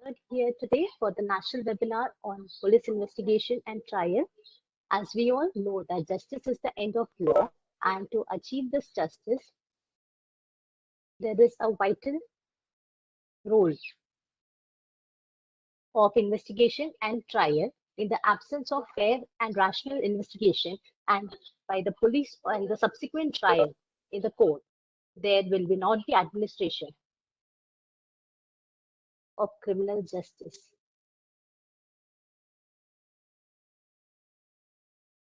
gathered here today for the national webinar on police investigation and trial. As we all know that justice is the end of law, and to achieve this justice, there is a vital role of investigation and trial. In the absence of fair and rational investigation and by the police and the subsequent trial in the court, there will be not be administration of criminal justice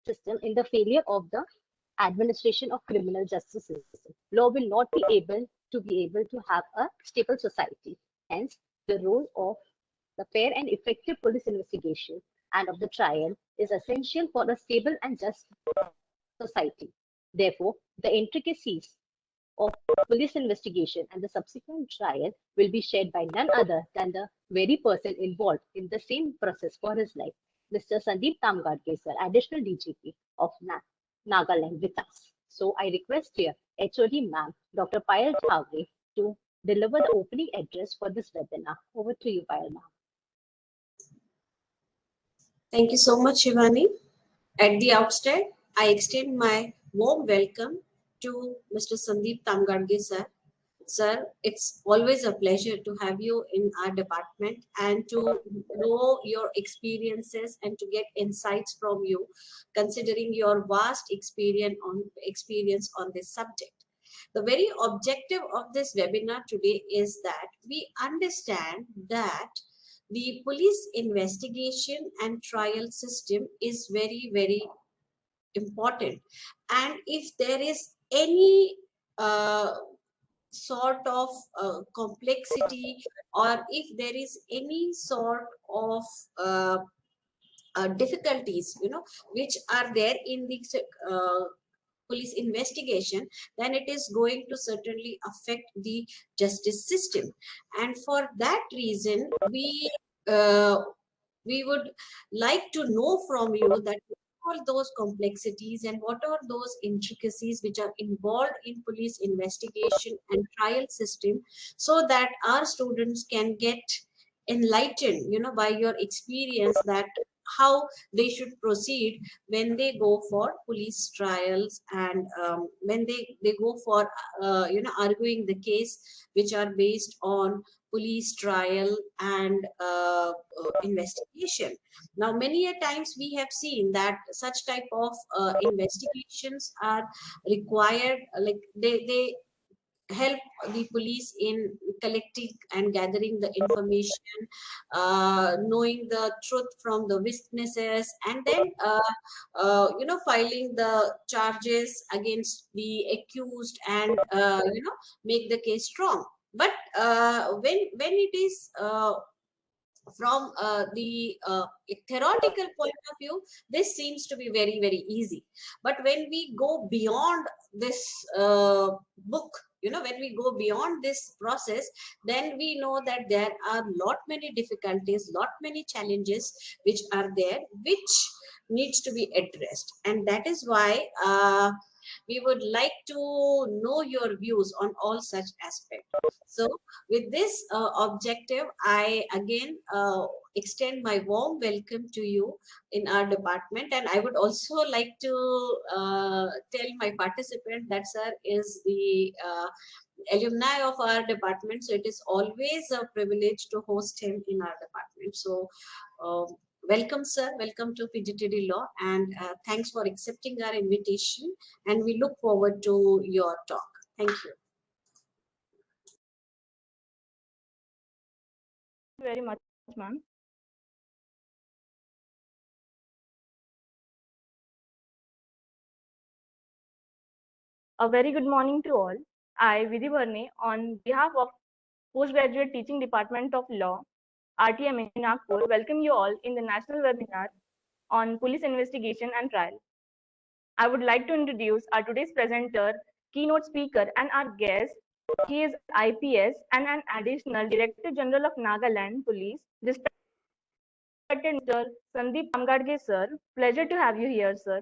system. In the failure of the administration of criminal justice system, law will not be able to have a stable society. Hence, the role of the fair and effective police investigation and of the trial is essential for a stable and just society. Therefore, the intricacies of police investigation and the subsequent trial will be shared by none other than the very person involved in the same process for his life, Mr. Sandeep Tamgadke, sir, Additional DGP of Nagaland with us. So I request here HOD ma'am, Dr. Payal Thawre, to deliver the opening address for this webinar. Over to you, Payal ma'am. Thank you so much, Shivani. At the outset, I extend my warm welcome to Mr. Sandeep Tamgadge, sir. Sir, it's always a pleasure to have you in our department and to know your experiences and to get insights from you, considering your vast experience on this subject. The very objective of this webinar today is that we understand that the police investigation and trial system is very, very important. And if there is any sort of complexity, or if there is any sort of difficulties, which are there in the police investigation, then it is going to certainly affect the justice system. And for that reason, we would like to know from you that what are those complexities and what are those intricacies which are involved in police investigation and trial system, so that our students can get enlightened, by your experience, that how they should proceed when they go for police trials, and when they go for arguing the case which are based on police trial and investigation. Now, many a times we have seen that such type of investigations are required, like they help the police in collecting and gathering the information, knowing the truth from the witnesses, and then filing the charges against the accused, and make the case strong. But when it is from the theoretical point of view, this seems to be very, very easy. But when we go beyond this book, when we go beyond this process, then we know that there are lot many difficulties, lot many challenges which are there, which needs to be addressed. And that is why we would like to know your views on all such aspects. So with this objective, I again extend my warm welcome to you in our department. And I would also like to tell my participant that sir is the alumni of our department. So it is always a privilege to host him in our department. So welcome, sir. Welcome to PGTD Law. And thanks for accepting our invitation. And we look forward to your talk. Thank you. Very much, ma'am. A very good morning to all. I, Vidhi Varne, on behalf of Postgraduate Teaching Department of Law, RTM in Nagpur, welcome you all in the national webinar on police investigation and trial. I would like to introduce our today's presenter, keynote speaker, and our guest. He is IPS and an additional Director General of Nagaland Police, respected Mr. Sandeep Tamgadge, sir. Pleasure to have you here, sir.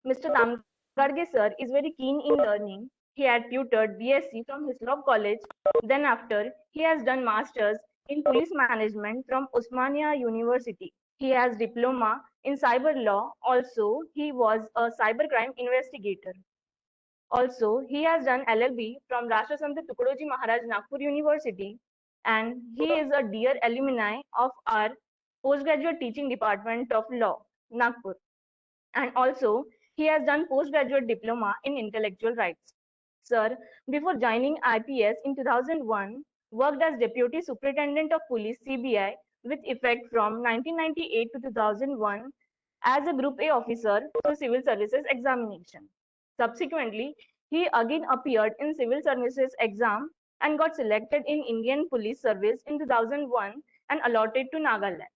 Mr. Tamgadge, sir, is very keen in learning. He had tutored BSc from Hislop College. Then after, he has done Masters in police management from Osmania University. He has diploma in cyber law. Also, he was a cybercrime investigator. Also, he has done LLB from Rashtrasanta Tukadoji Maharaj Nagpur University, and he is a dear alumni of our postgraduate teaching department of law, Nagpur. And also, he has done postgraduate diploma in intellectual rights. Sir, before joining IPS in 2001, worked as Deputy Superintendent of Police CBI with effect from 1998 to 2001 as a Group A officer for Civil Services examination. Subsequently, he again appeared in Civil Services exam and got selected in Indian Police Service in 2001 and allotted to Nagaland.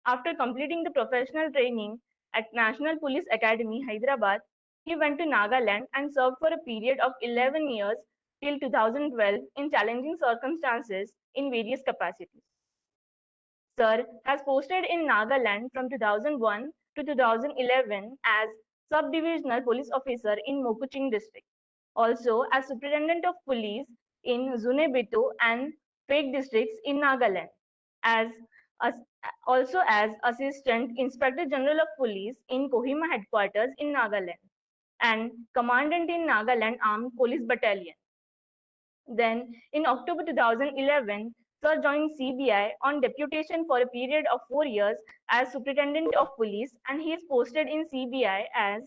After completing the professional training at National Police Academy, Hyderabad, he went to Nagaland and served for a period of 11 years till 2012 in challenging circumstances in various capacities. Sir has posted in Nagaland from 2001 to 2011 as Sub-Divisional Police Officer in Mokuching District. Also as Superintendent of Police in Zunebito and Phek districts in Nagaland. Also as Assistant Inspector General of Police in Kohima Headquarters in Nagaland and Commandant in Nagaland Armed Police Battalion. Then, in October 2011, Sir joined CBI on deputation for a period of 4 years as Superintendent of Police, and he is posted in CBI as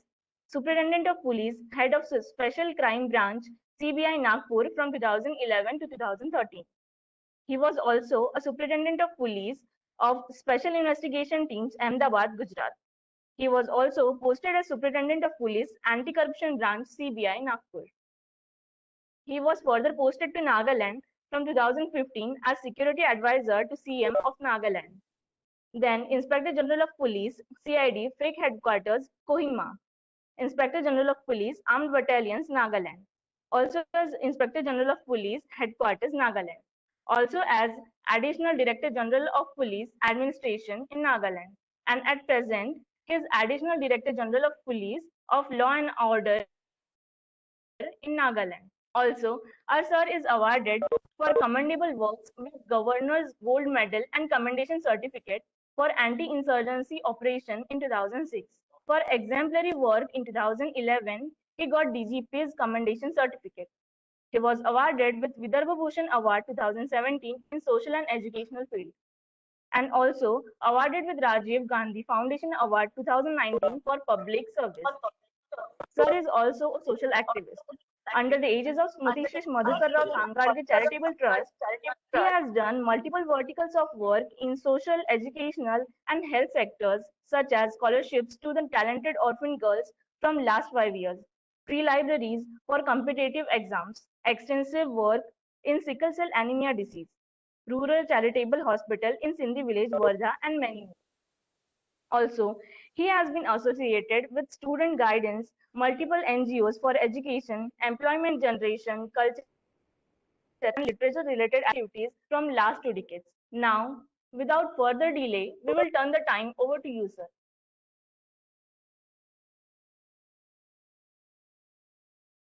Superintendent of Police, Head of Special Crime Branch, CBI Nagpur from 2011 to 2013. He was also a Superintendent of Police of Special Investigation Teams, Ahmedabad, Gujarat. He was also posted as Superintendent of Police, Anti-Corruption Branch, CBI Nagpur. He was further posted to Nagaland from 2015 as Security Advisor to CM of Nagaland. Then Inspector General of Police, CID, Phek Headquarters, Kohima. Inspector General of Police, Armed Battalions, Nagaland. Also as Inspector General of Police, Headquarters, Nagaland. Also as Additional Director General of Police Administration in Nagaland. And at present, he is Additional Director General of Police of Law and Order in Nagaland. Also, our sir is awarded for commendable works with Governor's Gold Medal and Commendation Certificate for Anti-Insurgency Operation in 2006. For exemplary work in 2011, he got DGP's Commendation Certificate. He was awarded with Vidarbha Bhushan Award 2017 in Social and Educational field, and also awarded with Rajiv Gandhi Foundation Award 2019 for public service. Sir is also a social activist. Under the aegis of Smriti Shri Madhukar Rao Kangarge Charitable Trust, he has done multiple verticals of work in social, educational, and health sectors, such as scholarships to the talented orphan girls from last 5 years, free libraries for competitive exams, extensive work in sickle cell anemia disease, rural charitable hospital in Sindhi village, Wardha, and many more. Also, he has been associated with student guidance, multiple NGOs for education, employment generation, culture, and literature related activities from last 2 decades. Now, without further delay, we will turn the time over to you, sir.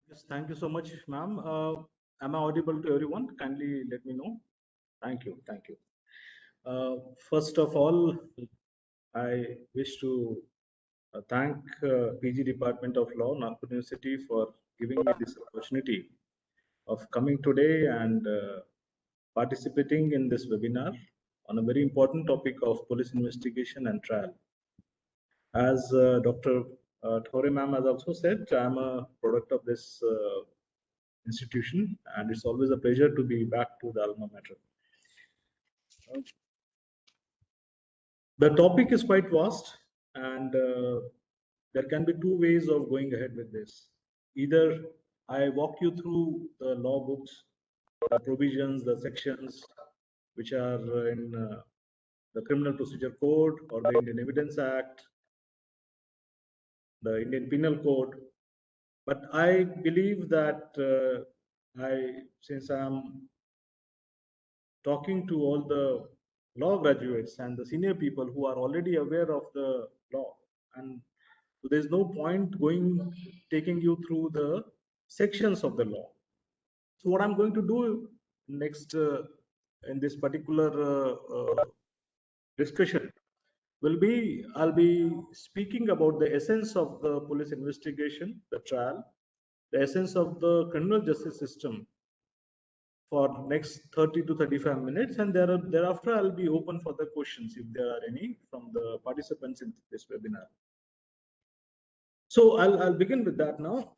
Yes, thank you so much, ma'am. Am I audible to everyone? Kindly let me know. Thank you. Thank you. First of all, I wish to thank PG Department of Law, Nagpur University, for giving me this opportunity of coming today and participating in this webinar on a very important topic of police investigation and trial. As Dr. Thore ma'am has also said, I'm a product of this institution, and it's always a pleasure to be back to the alma mater. The topic is quite vast, and there can be two ways of going ahead with this. Either I walk you through the law books, the provisions, the sections which are in the Criminal Procedure Code or the Indian Evidence Act, the Indian Penal Code. But I believe that since I'm talking to all the law graduates and the senior people who are already aware of the law, and so there's no point taking you through the sections of the law. So what I'm going to do next in this particular discussion will be, I'll be speaking about the essence of the police investigation, the trial, the essence of the criminal justice system for next 30 to 35 minutes, and thereafter I'll be open for the questions if there are any from the participants in this webinar. So I'll begin with that now.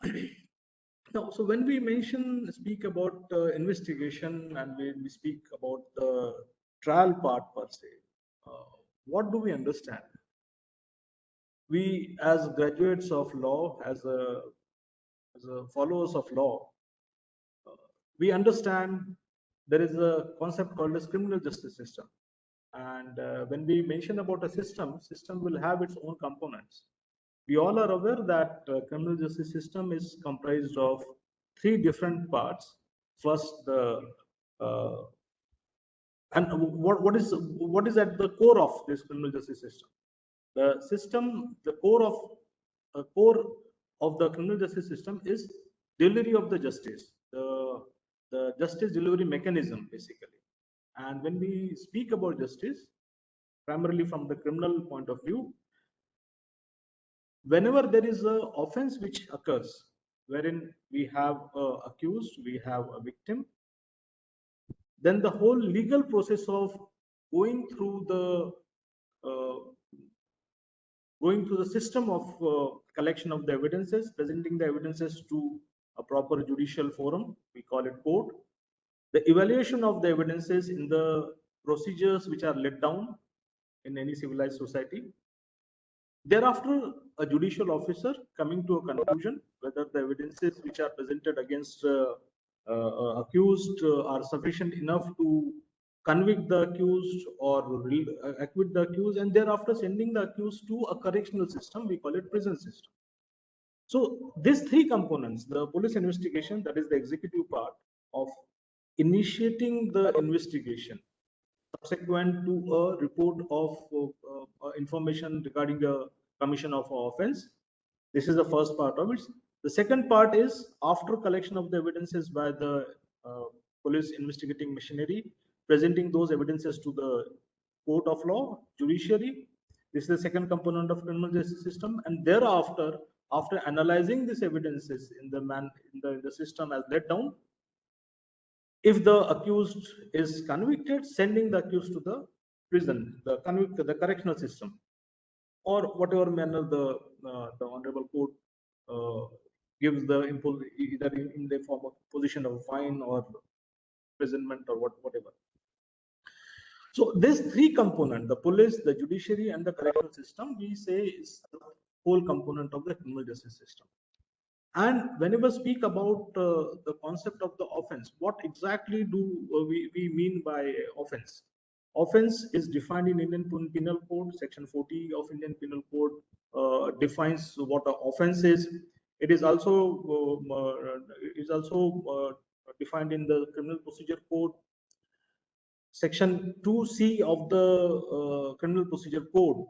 Now, so when we speak about investigation and when we speak about the trial part per se, what do we understand? We, as graduates of law, as followers of law, we understand there is a concept called as criminal justice system. And when we mention about a system will have its own components. We all are aware that criminal justice system is comprised of 3 different parts. First, the and what is at the core of this criminal justice system? The system, the core of the criminal justice system is delivery of the justice, the justice delivery mechanism, basically. And when we speak about justice, primarily from the criminal point of view, whenever there is an offense which occurs, wherein we have an accused, we have a victim, then the whole legal process of going through the system of collection of the evidences, presenting the evidences to a proper judicial forum, we call it court, the evaluation of the evidences in the procedures which are laid down in any civilized society. Thereafter, a judicial officer coming to a conclusion whether the evidences which are presented against accused are sufficient enough to convict the accused or acquit the accused, and thereafter sending the accused to a correctional system, we call it prison system. So these 3 components, the police investigation, that is the executive part of initiating the investigation, subsequent to a report of information regarding the commission of offense. This is the first part of it. The second part is after collection of the evidences by the police investigating machinery, presenting those evidences to the court of law, judiciary. This is the second component of criminal justice system. And thereafter, after analyzing these evidences in the system as laid down, if the accused is convicted, sending the accused to the prison, the correctional system, or whatever manner the honorable court gives the either in the form of position of fine or imprisonment or whatever. So these 3 components, the police, the judiciary, and the correctional system, we say is the whole component of the criminal justice system. And whenever speak about the concept of the offense, what exactly do we mean by offense? Offense is defined in Indian Penal Code. Section 40 of Indian Penal Code defines what an offense is. It is also defined in the Criminal Procedure Code. Section 2C of the Criminal Procedure Code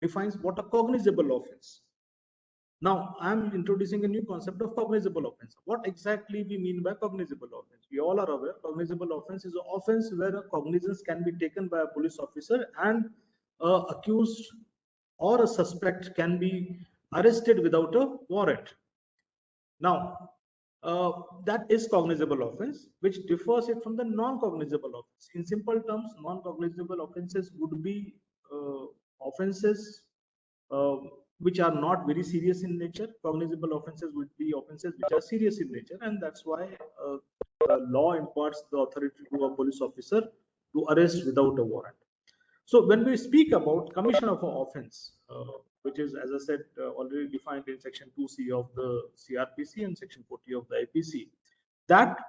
defines what a cognizable offense. Now, I'm introducing a new concept of cognizable offense. What exactly we mean by cognizable offense? We all are aware cognizable offense is an offense where a cognizance can be taken by a police officer and accused or a suspect can be arrested without a warrant. Now, that is cognizable offense, which differs it from the non-cognizable offense. In simple terms, non-cognizable offenses would be offenses which are not very serious in nature. Cognizable offenses would be offenses which are serious in nature, and that's why the law imparts the authority to a police officer to arrest without a warrant. So when we speak about commission of an offense, which is, as I said, already defined in section 2C of the CRPC and section 40 of the IPC, that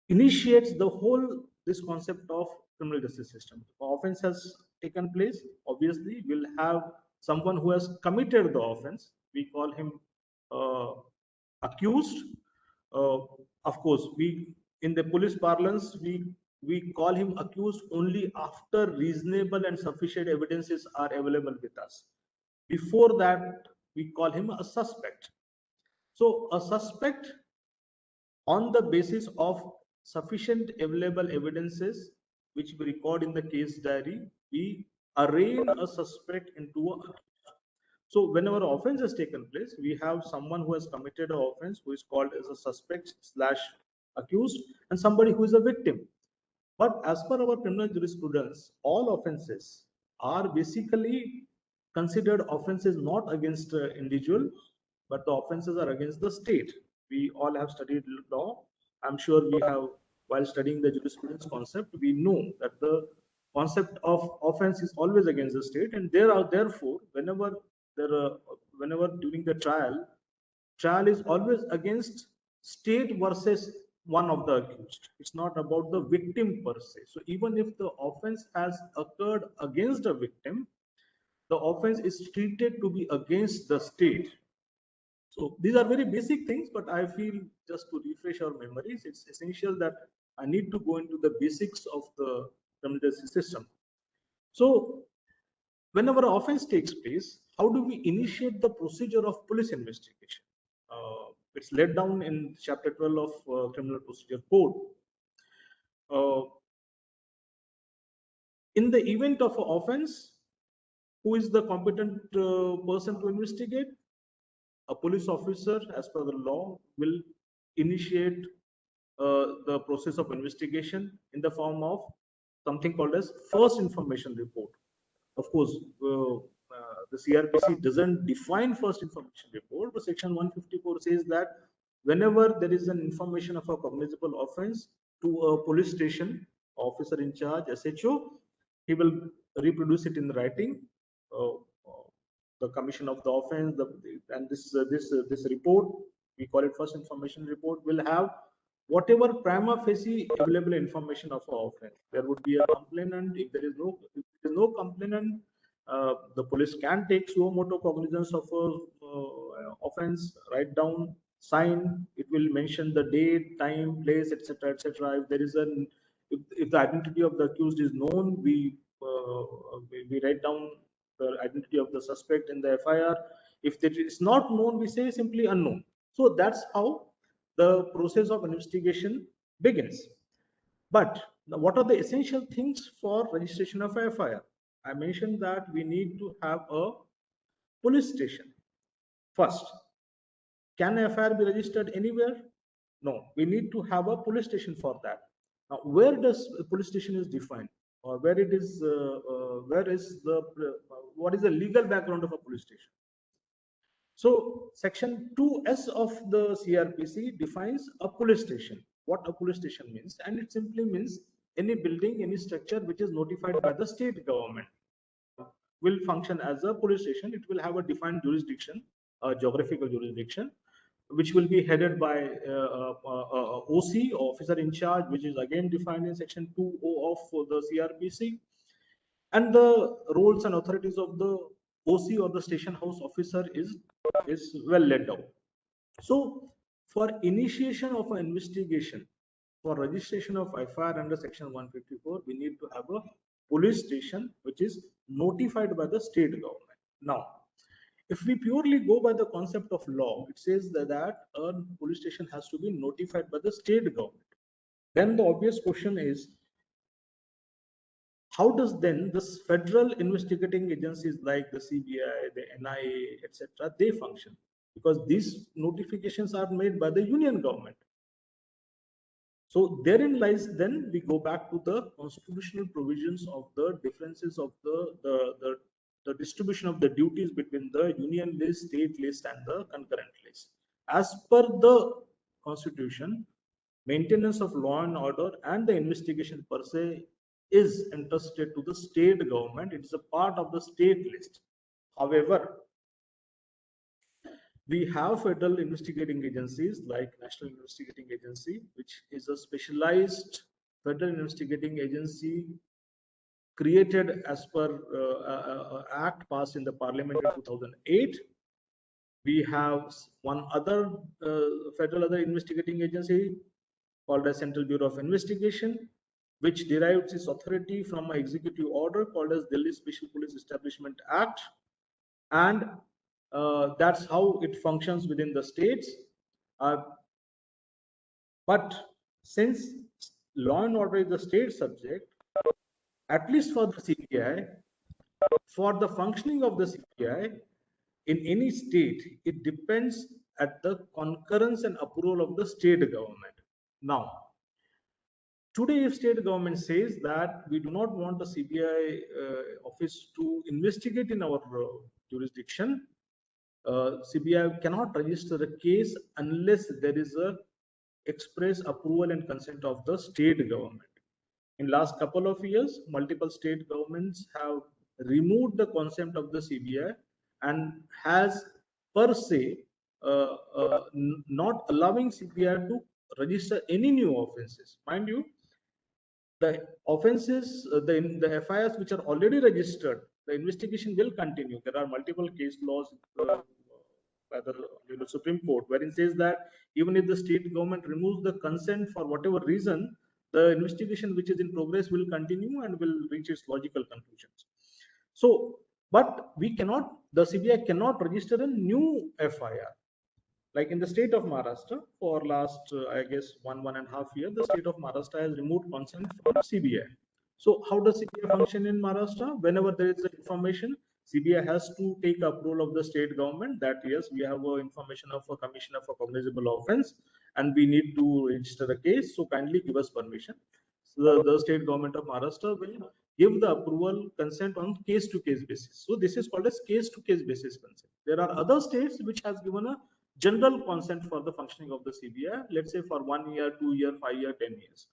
initiates the whole this concept of criminal justice system. Offense has taken place, obviously we'll have someone who has committed the offense. We call him accused. Of course, we in the police parlance we call him accused only after reasonable and sufficient evidences are available with us. Before that, we call him a suspect. So a suspect, on the basis of sufficient available evidences which we record in the case diary, we arraign a suspect into a. So whenever offense has taken place, we have someone who has committed an offense who is called as a suspect slash accused, and somebody who is a victim. But as per our criminal jurisprudence, all offenses are basically considered offenses not against individual, but the offenses are against the state. We all have studied law. I'm sure we have, while studying the jurisprudence concept, we know that the concept of offense is always against the state, and therefore, whenever during the trial is always against state versus one of the accused. It's not about the victim per se. So even if the offense has occurred against a victim, the offense is treated to be against the state. So these are very basic things, but I feel just to refresh our memories, it's essential that I need to go into the basics of the criminal justice system. So whenever an offense takes place, how do we initiate the procedure of police investigation? It's laid down in chapter 12 of criminal procedure code. In the event of an offense, who is the competent person to investigate? A police officer, as per the law, will initiate the process of investigation in the form of something called as first information report. Of course, the CRPC doesn't define first information report, but section 154 says that whenever there is an information of a cognizable offense to a police station, officer in charge, SHO, he will reproduce it in writing. The commission of the offense, and this report, we call it first information report, will have whatever prima facie available information of an offense. There would be a complainant. If there is no complainant, the police can take suo motu cognizance of a offense, write down, sign. It will mention the date, time, place, etc., etc. If there is if the identity of the accused is known, we write down the identity of the suspect in the FIR. If it is not known, we say simply unknown. So that's how the process of investigation begins. But what are the essential things for registration of FIR? I mentioned that we need to have a police station. First, can FIR be registered anywhere? No, we need to have a police station for that. Now, where does a police station is defined, or where it is? Where is the what is the legal background of a police station? So, section 2S of the CRPC defines a police station. What a police station means, and it simply means any building, any structure which is notified by the state government will function as a police station. It will have a defined jurisdiction, a geographical jurisdiction, which will be headed by OC, officer in charge, which is again defined in section 2O of the CRPC. And the roles and authorities of the OC or the station house officer is well laid out. So for initiation of an investigation, for registration of FIR under section 154, we need to have a police station which is notified by the state government. Now, if we purely go by the concept of law, it says that a police station has to be notified by the state government. Then the obvious question is, how does then this federal investigating agencies like the CBI, the NIA, etc., they function? Because these notifications are made by the union government. So therein lies, then we go back to the constitutional provisions of the differences of the distribution of the duties between the union list, state list, and the concurrent list. As per the constitution, maintenance of law and order and the investigation per se is entrusted to the state government. It is a part of the state list. However, we have federal investigating agencies like National Investigating Agency, which is a specialized federal investigating agency created as per act passed in the parliament in 2008. We have one other federal investigating agency called the Central Bureau of Investigation, which derives its authority from an executive order called as Delhi Special Police Establishment Act, and that's how it functions within the states. But since law and order is the state subject, at least for the CBI, for the functioning of the CBI in any state, it depends at the concurrence and approval of the state government. Now, today, if state government says that we do not want the CBI office to investigate in our jurisdiction, CBI cannot register a case unless there is a express approval and consent of the state government. In last couple of years, multiple state governments have removed the concept of the CBI and has per se not allowing CBI to register any new offenses. Mind you, the offenses, the FIRs which are already registered, the investigation will continue. There are multiple case laws by the Supreme Court, wherein says that even if the state government removes the consent for whatever reason, the investigation which is in progress will continue and will reach its logical conclusions. So, but we cannot, the CBI cannot register a new FIR. Like in the state of Maharashtra, for last, I guess, 1.5 years, the state of Maharashtra has removed consent from CBI. So how does CBI function in Maharashtra? Whenever there is information, CBI has to take approval of the state government that yes, we have information of a commissioner for cognizable offense and we need to register a case. So kindly give us permission. So the state government of Maharashtra will give the approval consent on case-to-case basis. So this is called as case-to-case basis consent. There are other states which has given a general consent for the functioning of the CBI, let's say for 1 year, 2 year, 5 year, 10 years.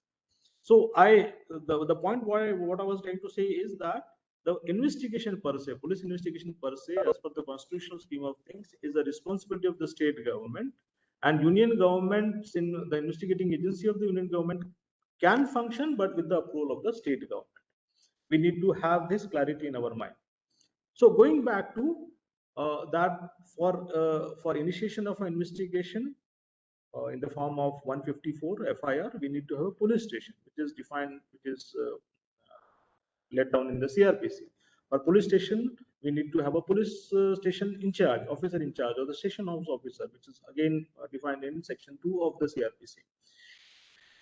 So the point what I was trying to say is that the investigation per se, police investigation per se, as per the constitutional scheme of things, is the responsibility of the state government, and union governments in the investigating agency of the union government can function, but with the approval of the state government. We need to have this clarity in our mind. So going back to that for initiation of an investigation in the form of 154 FIR, we need to have a police station, which is defined, which is laid down in the CRPC. For police station, we need to have a police station in charge, officer in charge, or the station house officer, which is again defined in section 2 of the CRPC.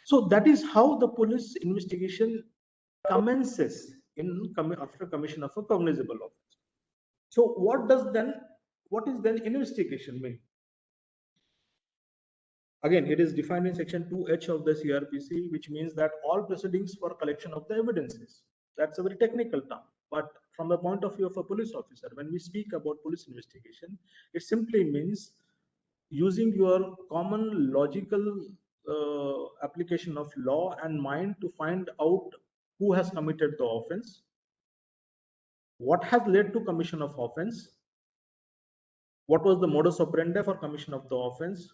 So that is how the police investigation commences after commission of a cognizable offense. So what is then investigation mean? Again, it is defined in section 2H of the CRPC, which means that all proceedings for collection of the evidences. That's a very technical term, but from the point of view of a police officer, when we speak about police investigation, it simply means using your common logical application of law and mind to find out who has committed the offense, what has led to commission of offense, what was the modus operandi for commission of the offense,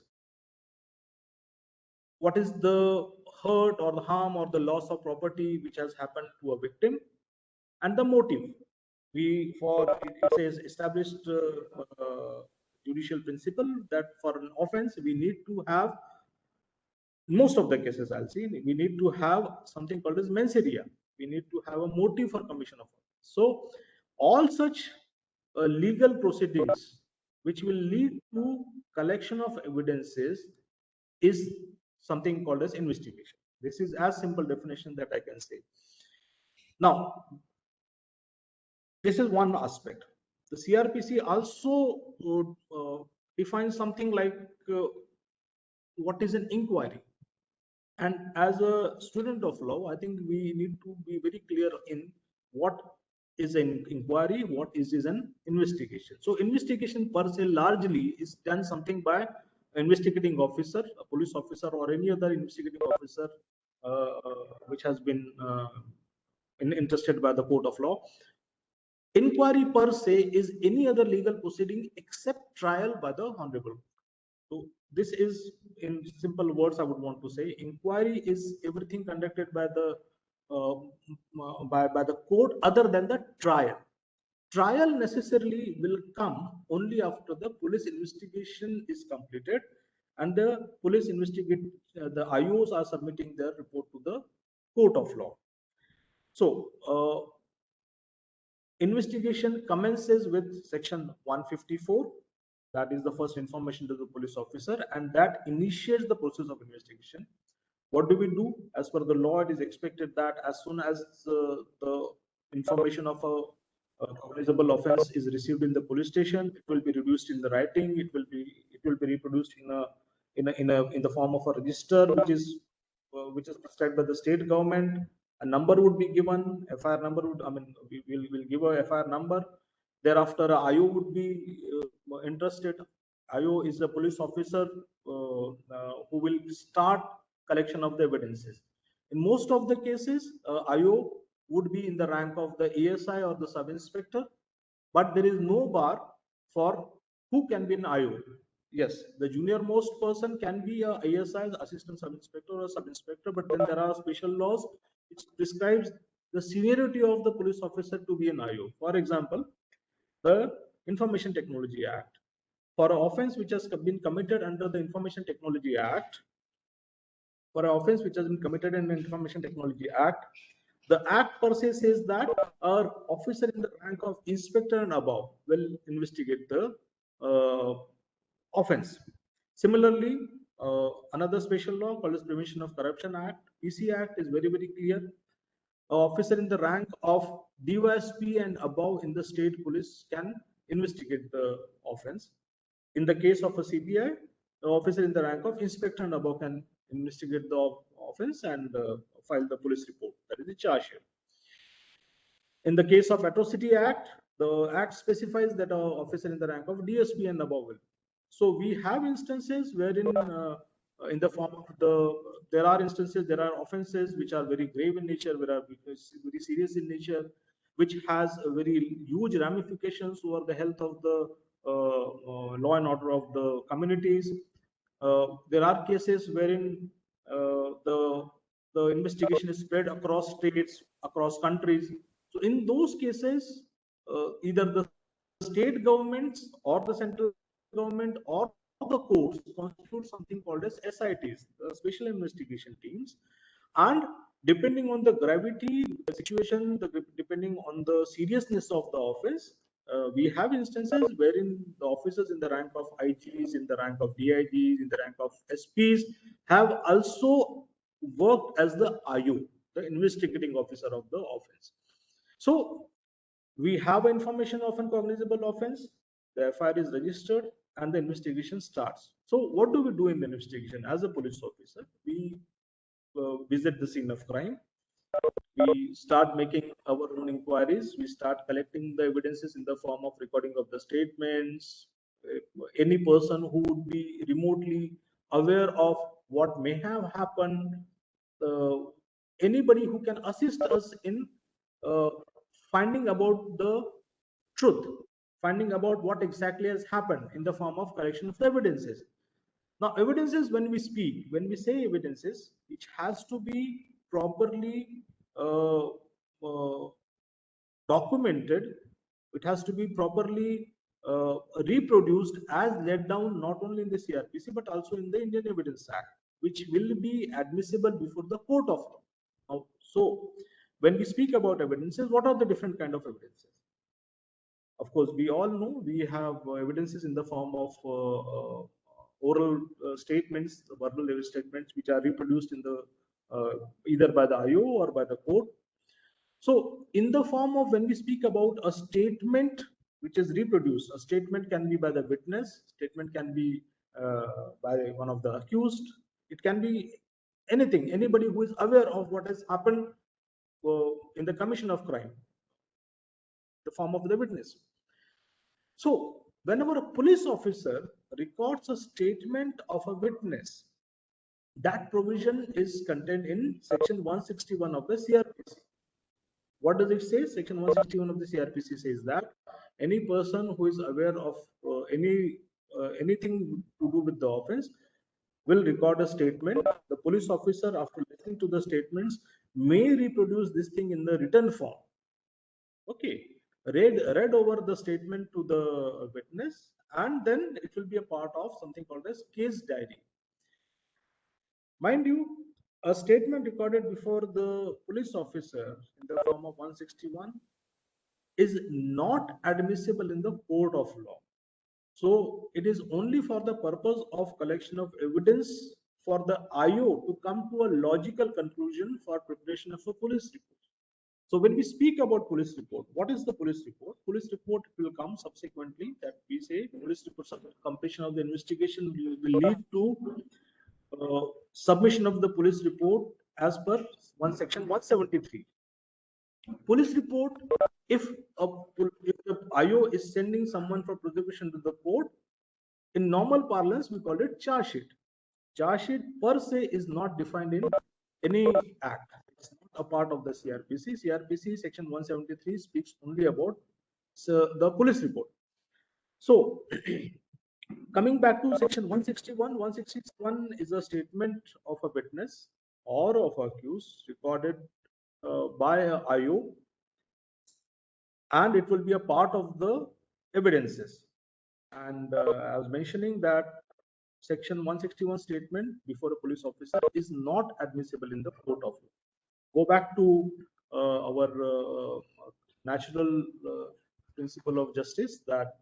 what is the hurt or the harm or the loss of property which has happened to a victim, and the motive. It says established judicial principle that for an offense we need to have, most of the cases I'll see, we need to have something called as mens rea. We need to have a motive for commission of offense. So all such legal proceedings which will lead to collection of evidences is something called as investigation. This is as simple definition that I can say. Now, this is one aspect. The CRPC also defines something like what is an inquiry. And as a student of law, I think we need to be very clear in what is an inquiry, what is an investigation. So investigation per se largely is done something by investigating officer, a police officer, or any other investigating officer which has been interested by the court of law. Inquiry per se is any other legal proceeding except trial by the honorable. So this is, in simple words, I would want to say, inquiry is everything conducted by the by the court other than the trial. Trial necessarily will come only after the police investigation is completed and the police the IOs are submitting their report to the court of law. So investigation commences with section 154. That is the first information to the police officer, and that initiates the process of investigation. What do we do? As per the law, it is expected that as soon as the information of a cognizable offense is received in the police station, it will be reduced in the writing. It will be reproduced in the form of a register, which is prescribed by the state government. A number would be given. FIR number would, I mean, we will give a FIR number. Thereafter, a IO would be interested. IO is a police officer who will start collection of the evidences. In most of the cases, IO would be in the rank of the ASI or the sub-inspector, but there is no bar for who can be an IO. Yes, the junior most person can be a ASI, assistant sub-inspector or sub-inspector, but then there are special laws which prescribes the seniority of the police officer to be an IO. For example, the Information Technology Act. For an offense which has been committed under the Information Technology Act, for an offense which has been committed in the Information Technology Act, the Act per se says that our officer in the rank of inspector and above will investigate the offense. Similarly, another special law called as Prevention of Corruption Act, PC Act, is very, very clear. An officer in the rank of DYSP and above in the state police can investigate the offense. In the case of a CBI, the officer in the rank of inspector and above can investigate the offense and file the police report. That is the charge sheet. In the case of Atrocity Act, the Act specifies that an officer in the rank of DSP and above will. So we have instances wherein in the form of there are instances, there are offenses which are very grave in nature, very serious in nature, which has a very huge ramifications over the health of the law and order of the communities. There are cases wherein the investigation is spread across states, across countries. So in those cases, either the state governments or the central government or the courts constitute something called as SITs, special investigation teams, and depending on the gravity, the situation, depending on the seriousness of the offense, we have instances wherein the officers in the rank of IGs, in the rank of DIGs, in the rank of SPs have also worked as the IO, the investigating officer of the offense. So we have information of a cognizable offense, the FIR is registered, and the investigation starts. So what do we do in the investigation? As a police officer, we visit the scene of crime. We start making our own inquiries. We start collecting the evidences in the form of recording of the statements. Any person who would be remotely aware of what may have happened, anybody who can assist us in finding about the truth, finding about what exactly has happened in the form of collection of the evidences. Now, evidences, when we speak, when we say evidences, it has to be properly documented. It has to be properly reproduced as laid down not only in the CRPC but also in the Indian Evidence Act, which will be admissible before the court of law. Now, so when we speak about evidences, what are the different kind of evidences? Of course, we all know we have evidences in the form of oral statements, verbal statements, which are reproduced in the either by the IO or by the court. So in the form of, when we speak about a statement which is reproduced, a statement can be by the witness, statement can be by one of the accused, it can be anything, anybody who is aware of what has happened in the commission of crime, the form of the witness. So whenever a police officer records a statement of a witness, that provision is contained in section 161 of the CRPC. What does it say? Section 161 of the CRPC says that any person who is aware of anything to do with the offense will record a statement. The police officer, after listening to the statements, may reproduce this thing in the written form. Okay, read over the statement to the witness, and then it will be a part of something called as case diary. Mind you, a statement recorded before the police officer in the form of 161 is not admissible in the court of law. So it is only for the purpose of collection of evidence for the IO to come to a logical conclusion for preparation of a police report. So when we speak about police report, what is the police report? Police report will come subsequently that we say police report completion of the investigation will lead to submission of the police report as per section 173. Police report, if the IO is sending someone for prosecution to the court, in normal parlance we call it charge sheet. Charge sheet per se is not defined in any act. It's not a part of the CRPC. CRPC section 173 speaks only about the police report. So coming back to section 161, 161 is a statement of a witness or of accused recorded by a IO, and it will be a part of the evidences. And I was mentioning that section 161 statement before a police officer is not admissible in the court of law. Go back to our natural principle of justice that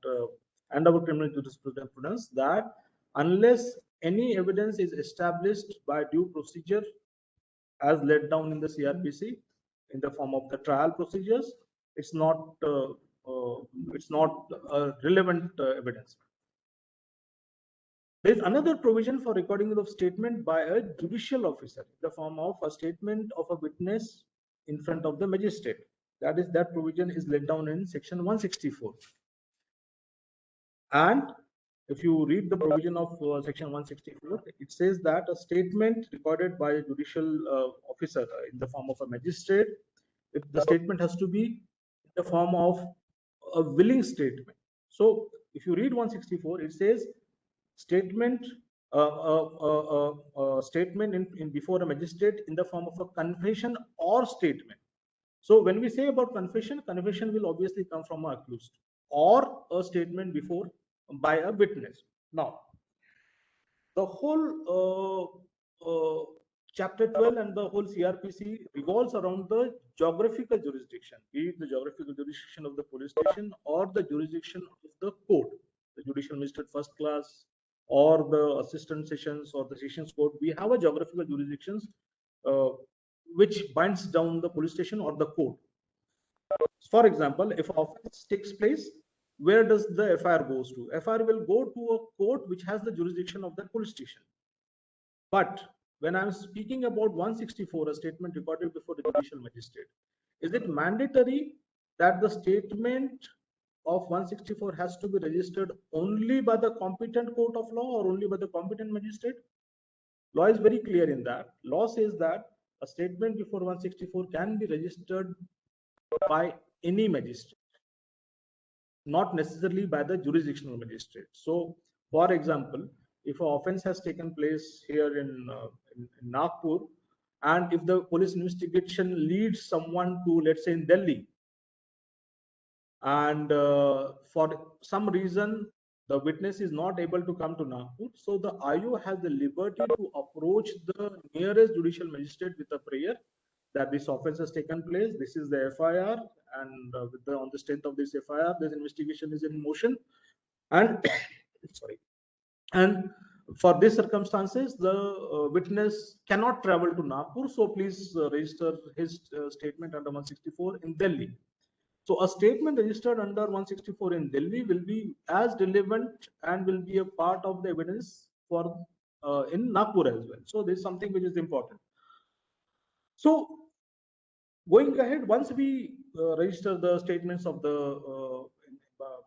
and our criminal jurisprudence that unless any evidence is established by due procedure as laid down in the CRPC in the form of the trial procedures, it's not relevant evidence. There is another provision for recording of statement by a judicial officer in the form of a statement of a witness in front of the magistrate. That provision is laid down in section 164. And if you read the provision of section 164, it says that a statement recorded by a judicial officer in the form of a magistrate, the statement has to be in the form of a willing statement. So if you read 164, it says statement statement in before a magistrate in the form of a confession or statement. So when we say about confession will obviously come from an accused or a statement before by a witness. Now the whole chapter 12 and the whole CRPC revolves around the geographical jurisdiction, be it the geographical jurisdiction of the police station or the jurisdiction of the court, the judicial magistrate first class or the assistant sessions or the sessions court. We have a geographical jurisdictions which binds down the police station or the court. For example, if offense takes place, where does the FIR goes to? FIR will go to a court which has the jurisdiction of that police station. But when I'm speaking about 164, a statement recorded before the judicial magistrate, is it mandatory that the statement of 164 has to be registered only by the competent court of law or only by the competent magistrate? Law is very clear in that. Law says that a statement before 164 can be registered by any magistrate, not necessarily by the jurisdictional magistrate. So, for example, if an offense has taken place here in Nagpur, and if the police investigation leads someone to, let's say, in Delhi, and for some reason the witness is not able to come to Nagpur, so the IO has the liberty to approach the nearest judicial magistrate with a prayer that this offense has taken place, this is the FIR, and on the strength of this FIR, this investigation is in motion, and sorry, and for these circumstances, the witness cannot travel to Nagpur, so please register his statement under 164 in Delhi. So a statement registered under 164 in Delhi will be as relevant and will be a part of the evidence for in Nagpur as well. So this is something which is important. So going ahead, once we register the statements of the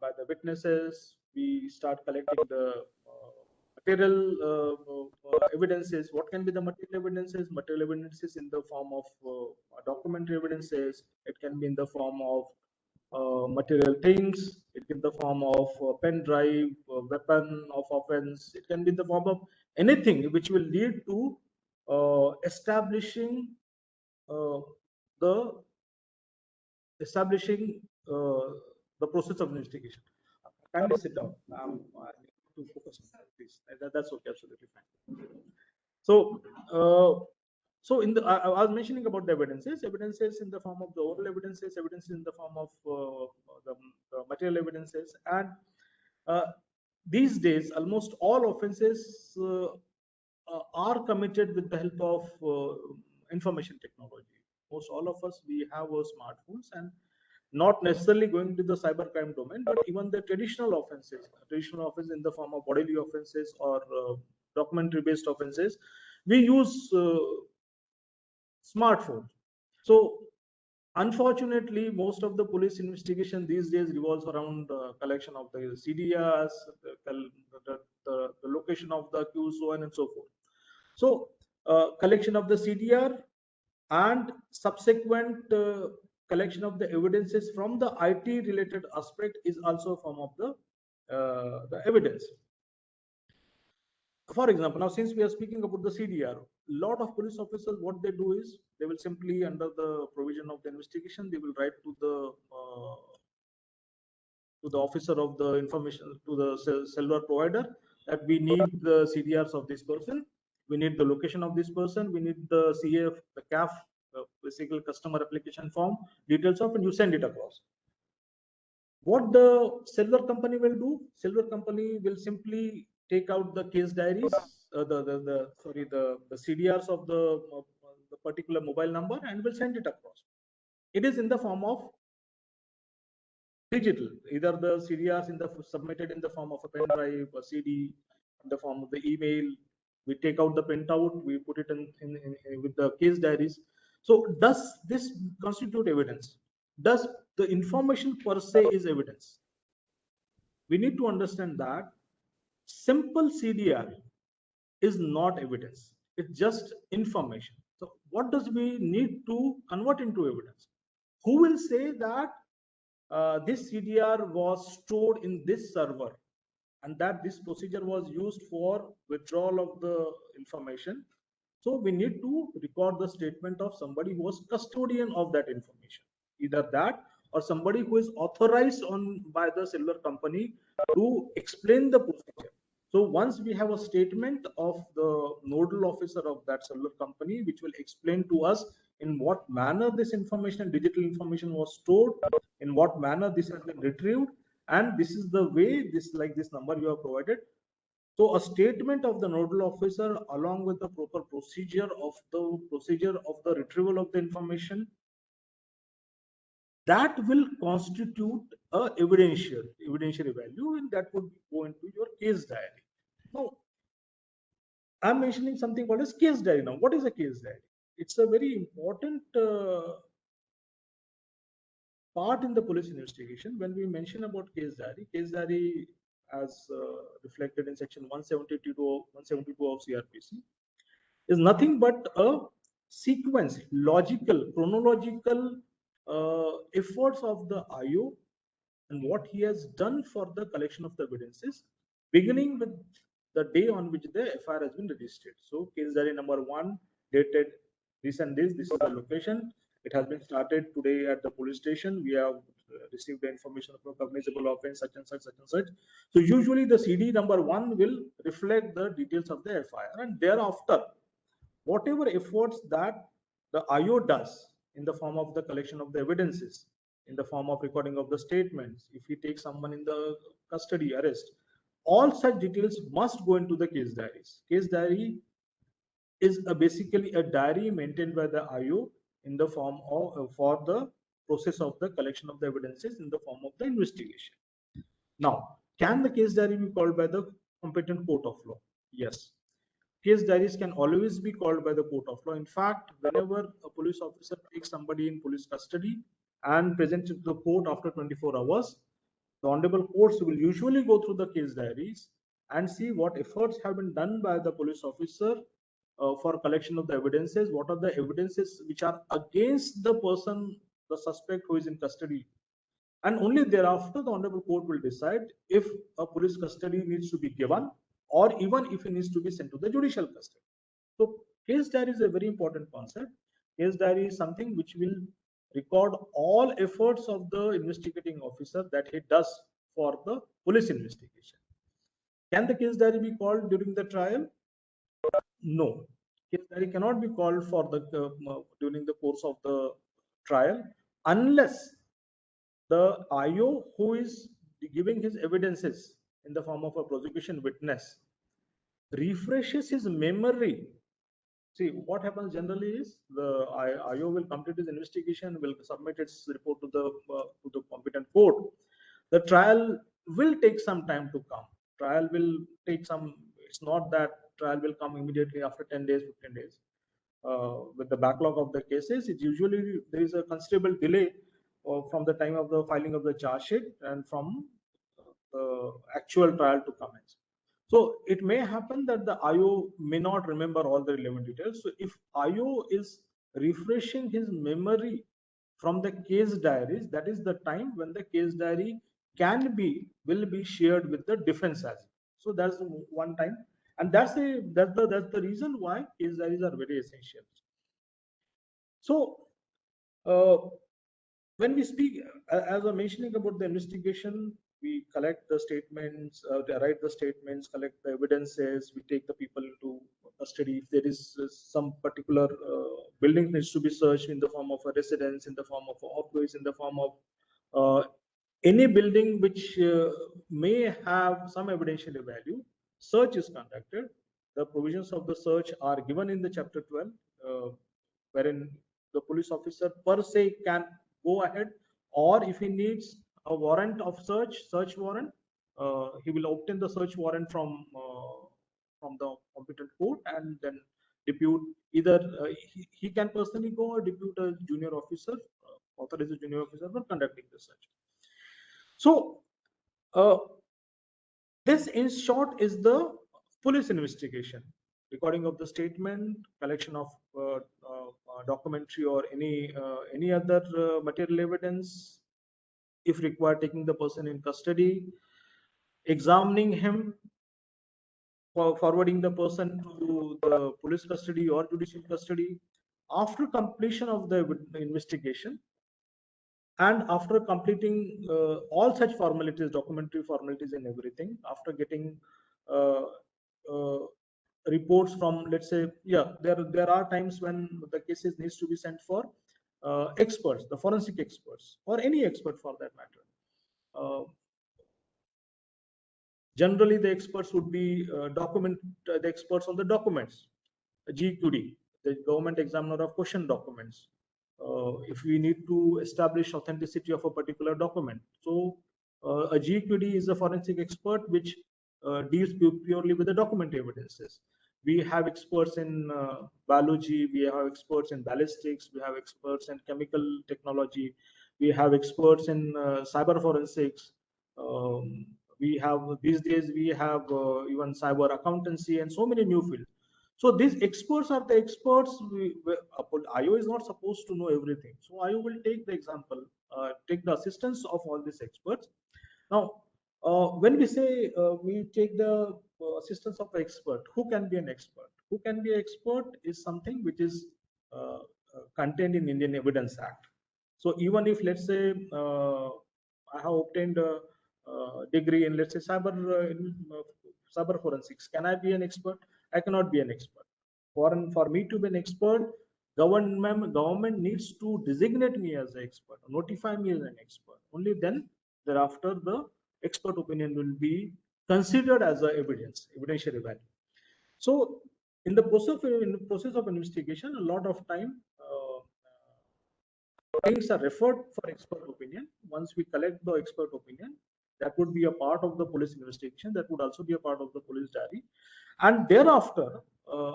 by the witnesses, we start collecting the material evidences. What can be the material evidences? Material evidences in the form of documentary evidences. It can be in the form of material things. It can be in the form of pen drive, weapon of offense. It can be in the form of anything which will lead to establishing the process of investigation. Kindly sit down. I need to focus on that, please. That's okay, absolutely fine. So, so in the I was mentioning about the evidences in the form of the oral evidences in the form of the material evidences, and these days almost all offenses are committed with the help of information technology. Most all of us, we have our smartphones, and not necessarily going to the cybercrime domain, but even the traditional offenses in the form of bodily offenses or documentary-based offenses, we use smartphone. So unfortunately, most of the police investigation these days revolves around collection of the CDRs, the location of the accused, so on and so forth. So collection of the CDR and subsequent collection of the evidences from the IT related aspect is also a form of the evidence. For example, now since we are speaking about the CDR, lot of police officers, what they do is they will simply, under the provision of the investigation, they will write to the officer of the information, to the cellular provider, that we need the CDRs of this person, we need the location of this person, we need the CAF, the CAF, basically customer application form details of, and you send it across. What the cellular company will do? Cellular company will simply take out the case diaries, the CDRs of the particular mobile number, and will send it across. It is in the form of digital, either the CDRs submitted in the form of a pen drive, a CD, in the form of the email. We take out the printout, we put it in with the case diaries. So does this constitute evidence? Does the information per se is evidence? We need to understand that simple CDR is not evidence. It's just information. So what does we need to convert into evidence? Who will say that this CDR was stored in this server and that this procedure was used for withdrawal of the information? So we need to record the statement of somebody who was custodian of that information, either that or somebody who is authorized by the cellular company to explain the procedure. So once we have a statement of the nodal officer of that cellular company, which will explain to us in what manner this information, digital information, was stored, in what manner this has been retrieved, and this is the way, this number you have provided. So a statement of the nodal officer along with the proper procedure of the retrieval of the information, that will constitute a evidentiary value, and that would go into your case diary. Now, I'm mentioning something called as case diary. Now, what is a case diary? It's a very important part in the police investigation. When we mention about case diary as reflected in section 172 of CRPC is nothing but a sequence, logical, chronological efforts of the IO and what he has done for the collection of the evidences, beginning with the day on which the FIR has been registered. So case diary number 1 dated this and this is the location. It has been started today at the police station. We have received the information of a cognizable offense, such and such, such and such. So usually the CD number 1 will reflect the details of the FIR, and thereafter, whatever efforts that the IO does in the form of the collection of the evidences, in the form of recording of the statements, if he takes someone in the custody, arrest, all such details must go into the case diaries. Case diary is basically a diary maintained by the IO in the form of for the process of the collection of the evidences in the form of the investigation. Now, can the case diary be called by the competent court of law? Yes. Case diaries can always be called by the court of law. In fact, whenever a police officer takes somebody in police custody and presents it to the court after 24 hours, the honorable courts will usually go through the case diaries and see what efforts have been done by the police officer for collection of the evidences, what are the evidences which are against the person, the suspect who is in custody. And only thereafter, the honorable court will decide if a police custody needs to be given or even if it needs to be sent to the judicial custody. So case diary is a very important concept. Case diary is something which will record all efforts of the investigating officer that he does for the police investigation. Can the case diary be called during the trial? No. Case diary cannot be called for the during the course of the trial unless the IO who is giving his evidences in the form of a prosecution witness refreshes his memory. See, what happens generally is the IO will complete his investigation, will submit its report to the competent court. The trial will take some time to come. Trial will take some. It's not that trial will come immediately after 10 days, 15 days. With the backlog of the cases, it usually there is a considerable delay from the time of the filing of the charge sheet and from the actual trial to commence. So it may happen that the IO may not remember all the relevant details. So if IO is refreshing his memory from the case diaries, that is the time when the case diary will be shared with the defense as well. So that's one time, and that's the reason why case diaries are very essential. So when we speak, as I'm mentioning about the investigation, we collect the statements, write the statements, collect the evidences, we take the people into custody. If there is some particular building needs to be searched in the form of a residence, in the form of an office, in the form of any building which may have some evidential value, search is conducted. The provisions of the search are given in the chapter 12, wherein the police officer per se can go ahead, or if he needs a warrant of search warrant, he will obtain the search warrant from the competent court and then depute either he can personally go or depute a junior officer, authorize a junior officer for conducting the search. So this in short is the police investigation: recording of the statement, collection of documentary or any other material evidence, if required taking the person in custody, examining him, forwarding the person to the police custody or judicial custody. After completion of the investigation and after completing all such formalities, documentary formalities and everything, after getting uh, uh, reports from, let's say, there are times when the cases needs to be sent for experts, the forensic experts or any expert for that matter. Generally the experts would be the experts on the documents, GQD, the government examiner of question documents. If we need to establish authenticity of a particular document, so a GQD is a forensic expert which deals purely with the document evidences. We have experts in biology, we have experts in ballistics, we have experts in chemical technology, we have experts in cyber forensics. We have these days we have even cyber accountancy and so many new fields. So these experts are the experts. IO is not supposed to know everything. So IO will take the example, take the assistance of all these experts. Now, when we say we take the assistance of an expert, who can be an expert? Who can be an expert is something which is contained in Indian Evidence Act. So even if, let's say, I have obtained a degree in, let's say, cyber forensics, can I be an expert? I cannot be an expert. For me to be an expert, government needs to designate me as an expert, notify me as an expert. Only then, thereafter, the expert opinion will be considered as a evidentiary value. So, in the process of investigation, a lot of time things are referred for expert opinion. Once we collect the expert opinion, that would be a part of the police investigation. That would also be a part of the police diary. And thereafter,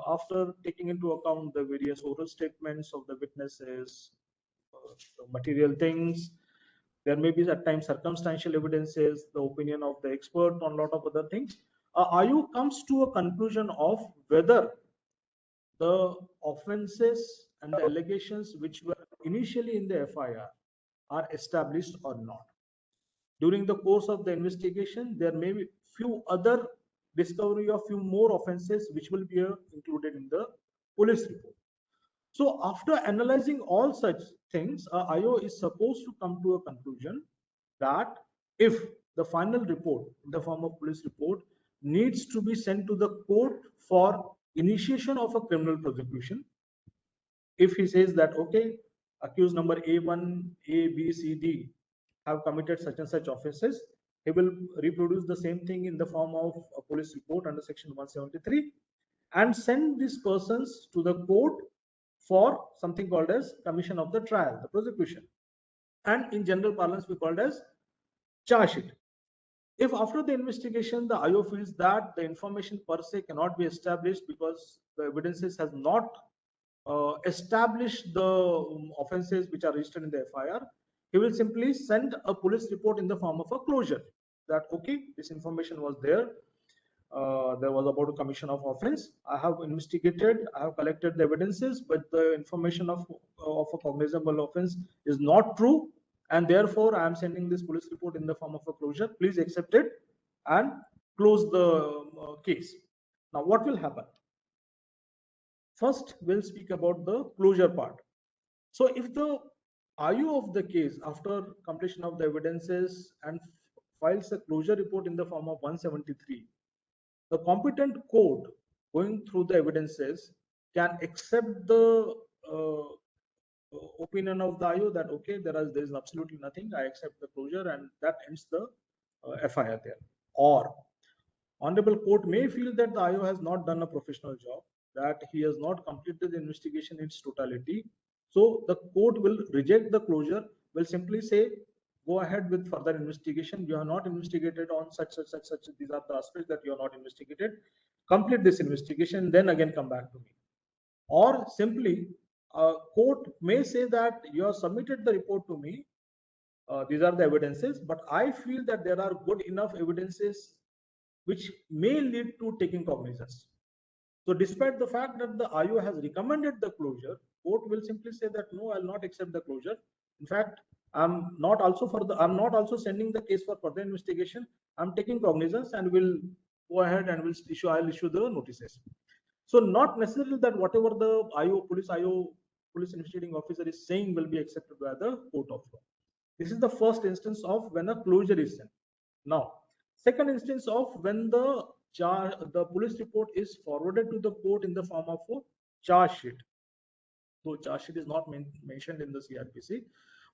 after taking into account the various oral statements of the witnesses, the material things, there may be at times circumstantial evidences, the opinion of the expert on a lot of other things. IU comes to a conclusion of whether the offenses and the allegations which were initially in the FIR are established or not. During the course of the investigation, there may be few other discovery of few more offenses which will be included in the police report. So after analyzing all such things, IO is supposed to come to a conclusion that if the final report in the form of police report needs to be sent to the court for initiation of a criminal prosecution, if he says that, okay, accused number A1, A, B, C, D have committed such and such offenses, he will reproduce the same thing in the form of a police report under section 173 and send these persons to the court for something called as commission of the trial, the prosecution. And in general parlance, we call it as charge sheet. If after the investigation, the IO feels that the information per se cannot be established because the evidences has not established the offences which are registered in the FIR, he will simply send a police report in the form of a closure that, okay, this information was there. There was about a commission of offense. I have investigated, I have collected the evidences, but the information of a cognizable offense is not true. And therefore, I am sending this police report in the form of a closure. Please accept it and close the case. Now, what will happen? First, we'll speak about the closure part. So if the IO of the case, after completion of the evidences and files a closure report in the form of 173, the competent court going through the evidences can accept the opinion of the IO that, okay, there is absolutely nothing, I accept the closure, and that ends the FIR there. Or honorable court may feel that the IO has not done a professional job, that he has not completed the investigation in its totality. So the court will reject the closure, will simply say, go ahead with further investigation. You have not investigated on such. These are the aspects that you have not investigated. Complete this investigation, then again come back to me. Or simply, court may say that you have submitted the report to me. These are the evidences, but I feel that there are good enough evidences which may lead to taking cognizance. So despite the fact that the IO has recommended the closure, court will simply say that no, I'll not accept the closure. In fact, I'm not also sending the case for further investigation. I'm taking cognizance and will go ahead and I'll issue the notices. So not necessarily that whatever the police investigating officer is saying will be accepted by the court of law. This is the first instance of when a closure is sent. Now, second instance of when the police report is forwarded to the court in the form of a charge sheet. So charge sheet is not mentioned in the CRPC,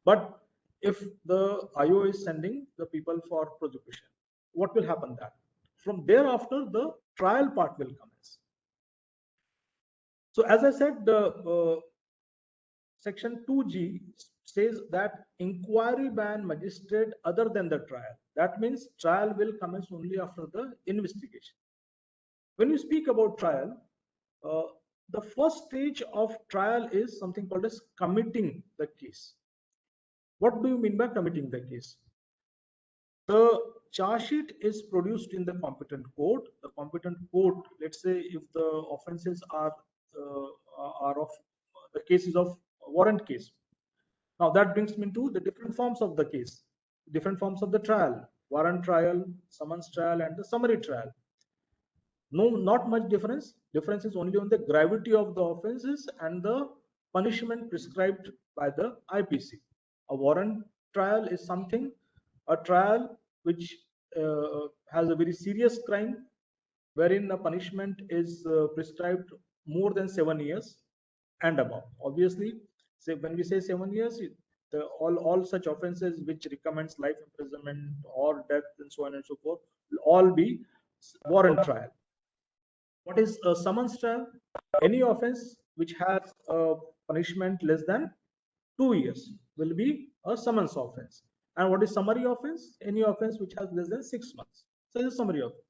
but if the IO is sending the people for prosecution, what will happen that? From thereafter, the trial part will commence. So as I said, the section 2G says that inquiry by an magistrate other than the trial. That means trial will commence only after the investigation. When we speak about trial, the first stage of trial is something called as committing the case. What do you mean by committing the case? The charge sheet is produced in the competent court. The competent court, let's say if the offenses are of the cases of warrant case. Now that brings me to the different forms of the case, different forms of the trial, warrant trial, summons trial, and the summary trial. No, not much difference. Difference is only on the gravity of the offenses and the punishment prescribed by the IPC. A warrant trial is a trial which has a very serious crime, wherein a punishment is prescribed more than 7 years and above. Obviously, when we say 7 years, all such offenses which recommends life imprisonment or death and so on and so forth will all be warrant trial. What is a summons trial? Any offense which has a punishment less than 2 years will be a summons offense. And what is summary offense? Any offense which has less than 6 months. So it's a summary offense.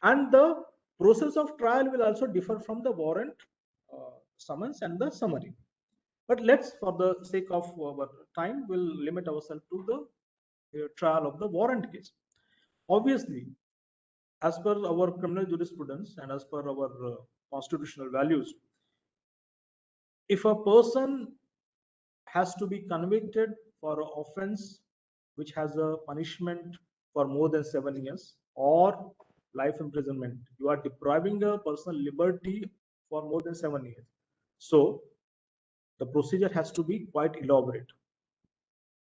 And the process of trial will also differ from the warrant, summons, and the summary. But let's, for the sake of our time, we'll limit ourselves to the trial of the warrant case. Obviously, as per our criminal jurisprudence and as per our constitutional values, if a person has to be convicted for an offense which has a punishment for more than 7 years or life imprisonment, you are depriving a personal liberty for more than 7 years. So the procedure has to be quite elaborate.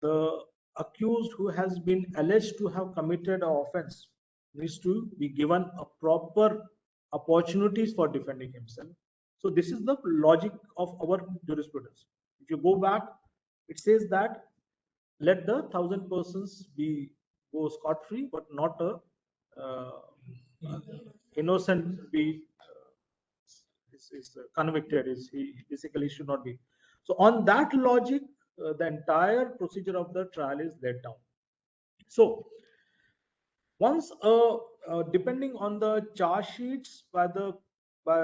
The accused who has been alleged to have committed an offense needs to be given a proper opportunities for defending himself. So this is the logic of our jurisprudence. If you go back, it says that let the 1,000 persons be go scot-free, but not a innocent be is convicted. He basically should not be. So on that logic, the entire procedure of the trial is laid down. So once depending on the charge sheets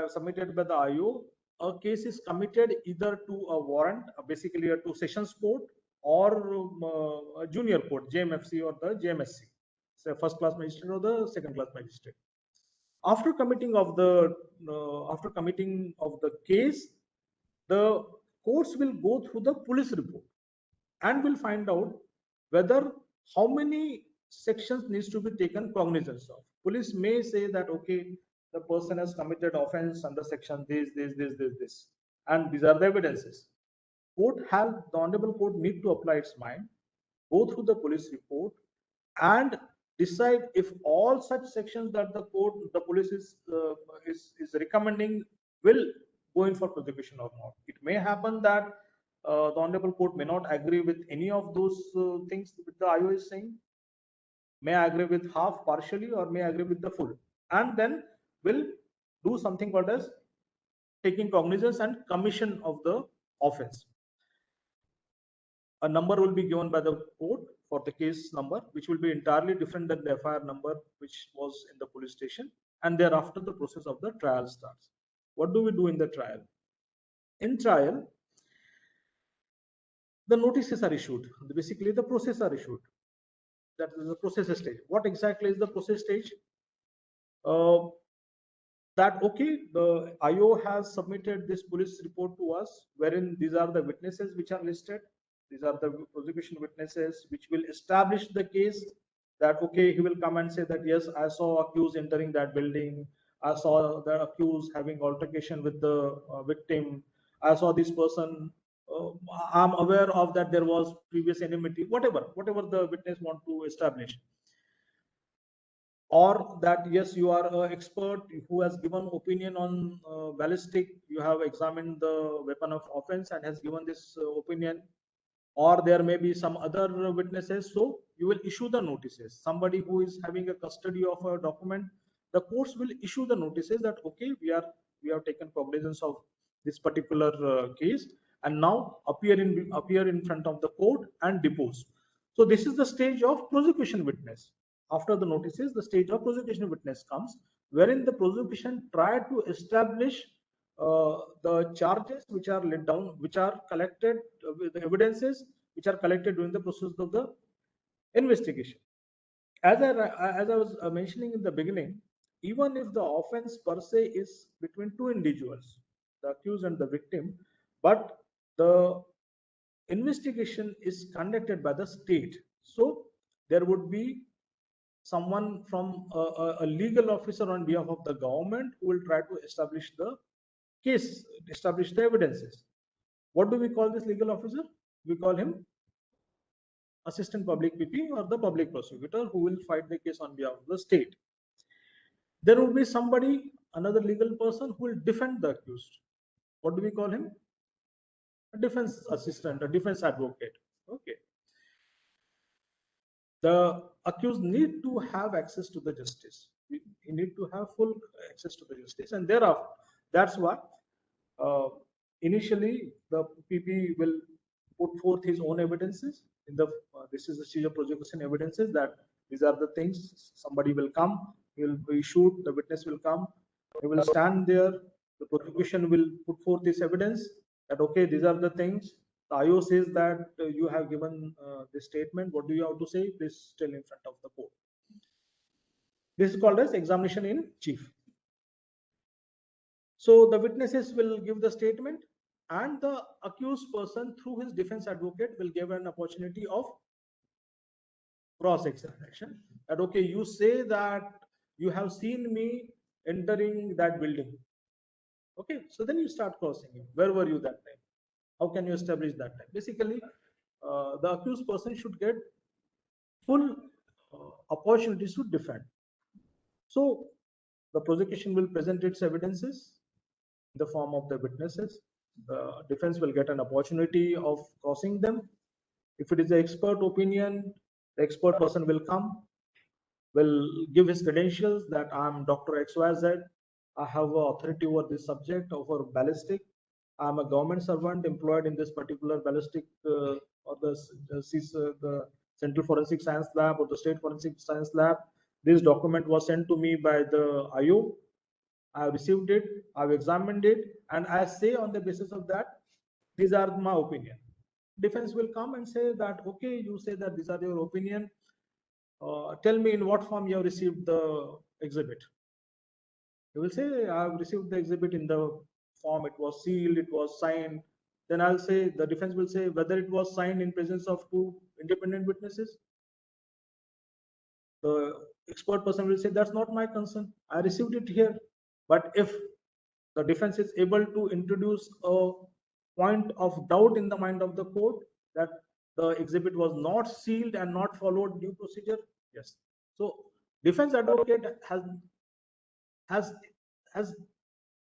submitted by the IO, a case is committed either to a warrant, basically to Sessions Court, or a junior court, JMFC or the JMSC, so first class magistrate or the second class magistrate. After committing of the case, the courts will go through the police report and will find out whether how many sections needs to be taken cognizance of. Police may say that okay, the person has committed offense under section this, and these are the evidences. The honorable court need to apply its mind, go through the police report, and decide if all such sections that the police is recommending will go in for prosecution or not. It may happen that the honorable court may not agree with any of those things that the IO is saying, may agree with half, partially, or may agree with the full, and then will do something called as taking cognizance and commission of the offense. A number will be given by the court for the case number, which will be entirely different than the FIR number which was in the police station, and thereafter the process of the trial starts. What do we do in the trial? In trial, the notices are issued. Basically, the process are issued. That is the process stage. What exactly is the process stage? That okay, the IO has submitted this police report to us, wherein these are the witnesses which are listed. These are the prosecution witnesses which will establish the case. That okay, he will come and say that yes, I saw accused entering that building. I saw the accused having altercation with the victim. I saw this person. I'm aware of that there was previous enmity. Whatever the witness want to establish. Or that yes, you are an expert who has given opinion on ballistic, you have examined the weapon of offense and has given this opinion, or there may be some other witnesses. So you will issue the notices. Somebody who is having a custody of a document, the courts will issue the notices that okay, we have taken cognizance of this particular case, and now appear in front of the court and depose. So this is the stage of prosecution witness. After the notices, the stage of prosecution witness comes, wherein the prosecution try to establish the charges which are laid down, which are collected with the evidences which are collected during the process of the investigation. As I was mentioning in the beginning, even if the offense per se is between two individuals, the accused and the victim, but the investigation is conducted by the state, so there would be someone from a legal officer on behalf of the government who will try to establish the case, establish the evidences. What do we call this legal officer? We call him assistant public PP or the public prosecutor, who will fight the case on behalf of the state. There will be somebody, another legal person, who will defend the accused. What do we call him? A defense assistant, a defense advocate. Okay. The accused need to have access to the justice. He need to have full access to the justice, and thereafter, that's why initially the PP will put forth his own evidences. In the this is the stage of prosecution evidences, that these are the things. Somebody will come, he will be shoot, the witness will come, he will stand there. The prosecution will put forth this evidence that okay, these are the things. The IO says that you have given this statement. What do you have to say? Please tell in front of the court. This is called as examination in chief. So the witnesses will give the statement, and the accused person through his defense advocate will give an opportunity of cross-examination. That okay, you say that you have seen me entering that building. Okay, so then you start crossing him. Where were you that time? How can you establish that time? Basically, the accused person should get full opportunities to defend. So the prosecution will present its evidences in the form of the witnesses. The defense will get an opportunity of crossing them. If it is an expert opinion, The expert person will come, will give his credentials that I'm Dr. XYZ. I have authority over this subject, over ballistic. I'm a government servant employed in this particular ballistic or the Central Forensic Science Lab or the State Forensic Science Lab. This document was sent to me by the IO. I have received it, I've examined it, and I say on the basis of that, these are my opinion. Defense will come and say that, okay, you say that these are your opinion. Tell me in what form you have received the exhibit. You will say, I have received the exhibit in the form, it was sealed, it was signed. Then I'll say, the defense will say whether it was signed in presence of two independent witnesses. The expert person will say, that's not my concern. I received it here. But if the defense is able to introduce a point of doubt in the mind of the court that the exhibit was not sealed and not followed due procedure, yes. So defense advocate has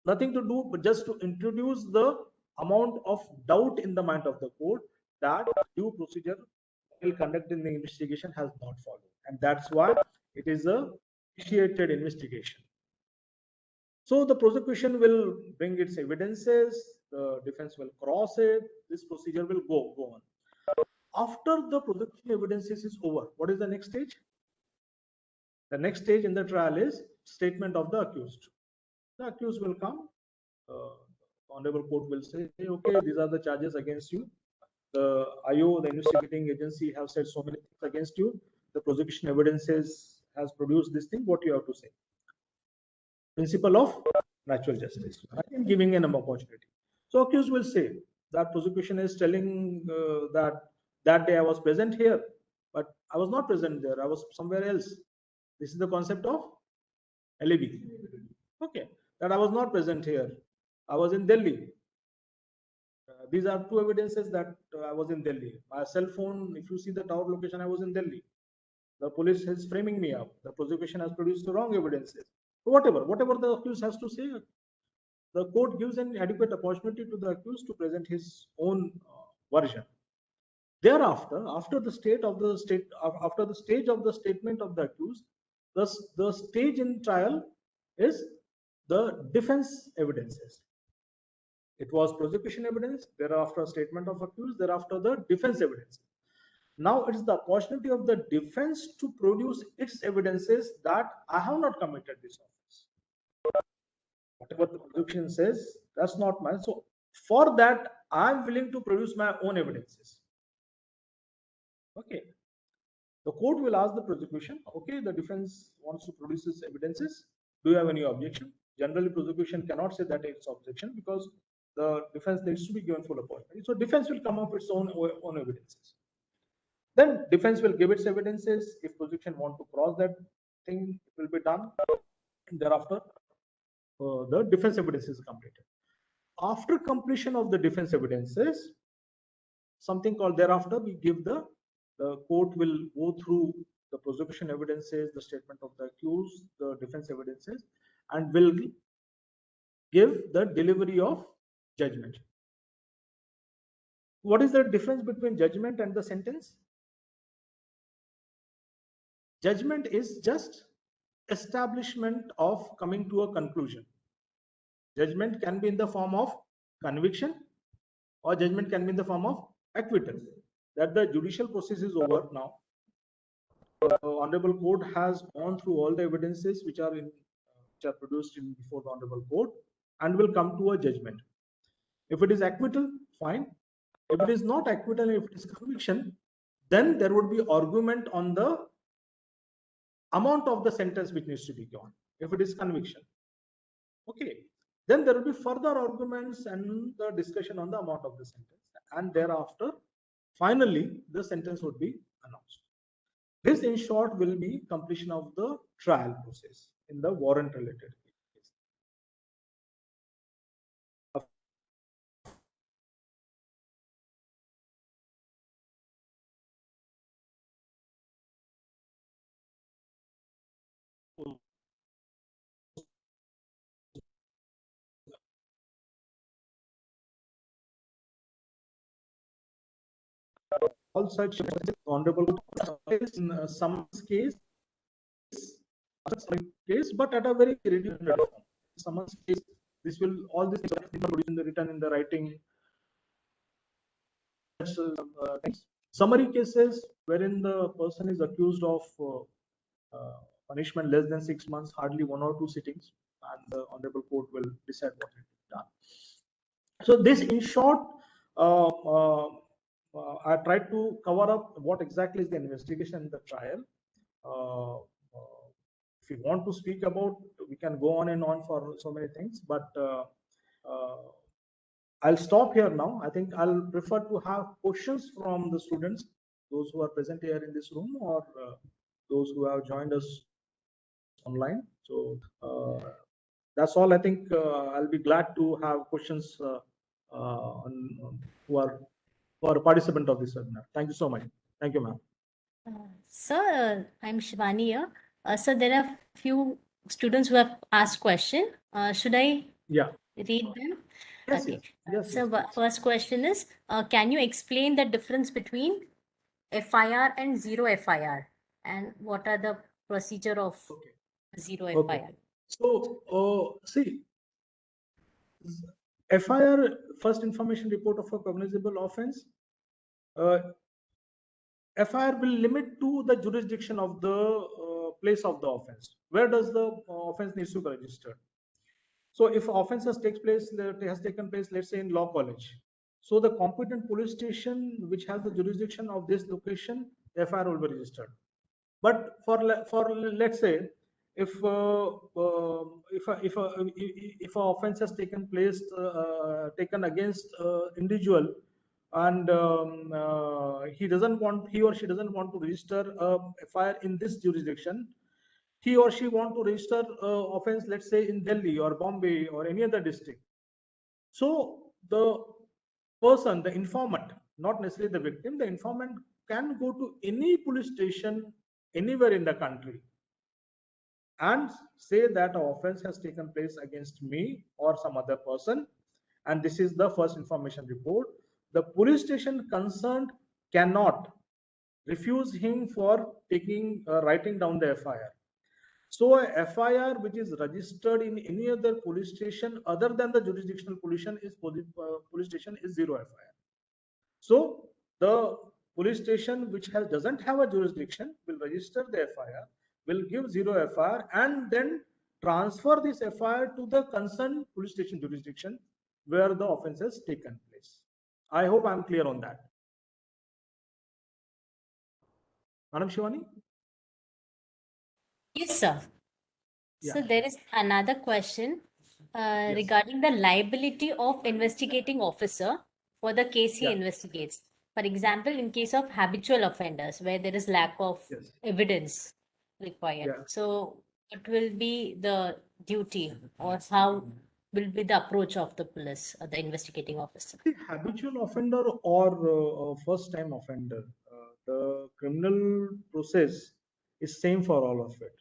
nothing to do but just to introduce the amount of doubt in the mind of the court that due procedure will conduct in the investigation has not followed, and that's why it is a initiated investigation. So the prosecution will bring its evidences, the defense will cross it, this procedure will go on. After the prosecution evidences is over, what is the next stage? The next stage in the trial is statement of the accused. The accused will come, honorable court will say, okay, these are the charges against you. The IO, the investigating agency, have said so many things against you. The prosecution evidences has produced this thing. What you have to say? Principle of natural justice. I am giving an opportunity. So accused will say that prosecution is telling that day I was present here, but I was not present there. I was somewhere else. This is the concept of alibi. Okay, that I was not present here. I was in Delhi. These are two evidences that I was in Delhi. My cell phone, if you see the tower location, I was in Delhi. The police is framing me up. The prosecution has produced the wrong evidences. So whatever the accused has to say, the court gives an adequate opportunity to the accused to present his own version. Thereafter, after the stage of the statement of the accused, the stage in trial is the defense evidences. It was prosecution evidence, thereafter statement of accused, thereafter the defense evidence. Now it's the opportunity of the defense to produce its evidences that I have not committed this offense. Whatever the prosecution says, that's not mine. So for that, I'm willing to produce my own evidences. Okay. The court will ask the prosecution, okay, the defense wants to produce its evidences. Do you have any objection? Generally, prosecution cannot say that it's objection because the defense needs to be given full opportunity. So defense will come up with its own evidences. Then defense will give its evidences. If prosecution want to cross that thing, it will be done. Thereafter, the defense evidence is completed. After completion of the defense evidences, something called thereafter, we give the court will go through the prosecution evidences, the statement of the accused, the defense evidences, and will give the delivery of judgment. What is the difference between judgment and the sentence? Judgment is just establishment of coming to a conclusion. Judgment can be in the form of conviction, or judgment can be in the form of acquittal. That the judicial process is over now. The honorable court has gone through all the evidences which are produced before the honorable court and will come to a judgment. If it is acquittal, fine. If it is not acquittal, if it is conviction, then there would be argument on the amount of the sentence which needs to be given. If it is conviction, okay, then there will be further arguments and the discussion on the amount of the sentence, and thereafter finally the sentence would be announced. This in short will be completion of the trial process in the warrant related case. all such honorable in some case, but at a very reduced form. Someone's case, this will all these things are in the written in the writing. Things. Summary cases wherein the person is accused of punishment less than 6 months, hardly 1 or 2 sittings, and the honorable court will decide what is done. So this, in short, I tried to cover up what exactly is the investigation in the trial. If you want to speak about, we can go on and on for so many things, but I'll stop here now. I think I'll prefer to have questions from the students, those who are present here in this room, or those who have joined us online. So that's all. I think I'll be glad to have questions who are participant of this webinar. Thank you so much. Thank you, ma'am. Sir, I'm Shivani here. So there are few students who have asked question. Should I read them? Yes, Okay. yes. So first question is, can you explain the difference between FIR and zero FIR, and what are the procedure of zero FIR? So see, FIR, first information report of a cognizable offense. FIR will limit to the jurisdiction of the place of the offense. Where does the offense needs to be registered? So if offense has taken place, let's say in law college. So the competent police station which has the jurisdiction of this location, FIR will be registered. But for let's say if if a offense has taken place taken against individual, and he or she doesn't want to register a FIR in this jurisdiction, he or she want to register offense, let's say in Delhi or Bombay or any other district. So the person, the informant, not necessarily the victim, the informant can go to any police station anywhere in the country and say that an offense has taken place against me or some other person, and this is the first information report. The police station concerned cannot refuse him for taking writing down the FIR. So a FIR which is registered in any other police station other than the jurisdictional police station is zero FIR. So the police station which doesn't have a jurisdiction will register the FIR, will give zero FIR, and then transfer this FIR to the concerned police station jurisdiction where the offense has taken place. I hope I'm clear on that. Madam Shivani? Yes, sir. Yeah. So there is another question Yes. regarding the liability of investigating officer for the case he Yeah. investigates. For example, in case of habitual offenders where there is lack of Yes. evidence required. Yeah. So what will be the duty, or how will be the approach of the police or the investigating officer? The habitual offender or first time offender, the criminal process is same for all of it.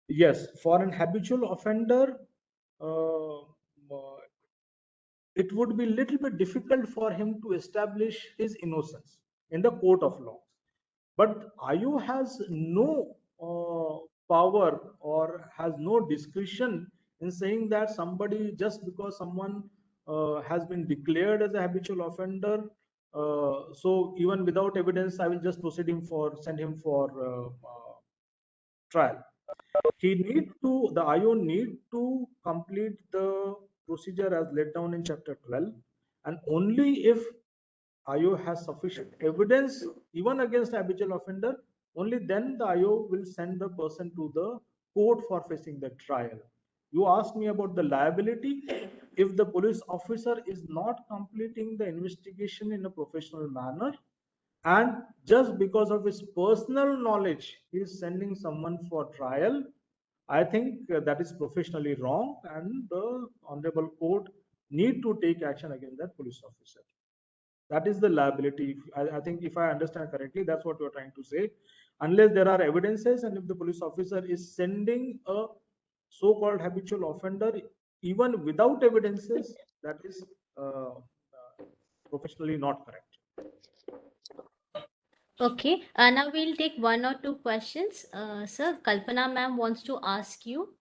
Yes, for an habitual offender, it would be a little bit difficult for him to establish his innocence in the court of law. But IU has no power or has no discretion in saying that somebody, just because someone has been declared as a habitual offender, so even without evidence, I will just send him for trial. The IO need to complete the procedure as laid down in chapter 12, and only if IO has sufficient evidence even against habitual offender, only then the IO will send the person to the court for facing the trial. You asked me about the liability. If the police officer is not completing the investigation in a professional manner, and just because of his personal knowledge, he is sending someone for trial, I think that is professionally wrong, and the honorable court need to take action against that police officer. That is the liability. I think if I understand correctly, that's what you're trying to say. Unless there are evidences, and if the police officer is sending a so-called habitual offender even without evidences, that is professionally not correct. Okay, now we'll take one or two questions. Sir, Kalpana ma'am wants to ask you.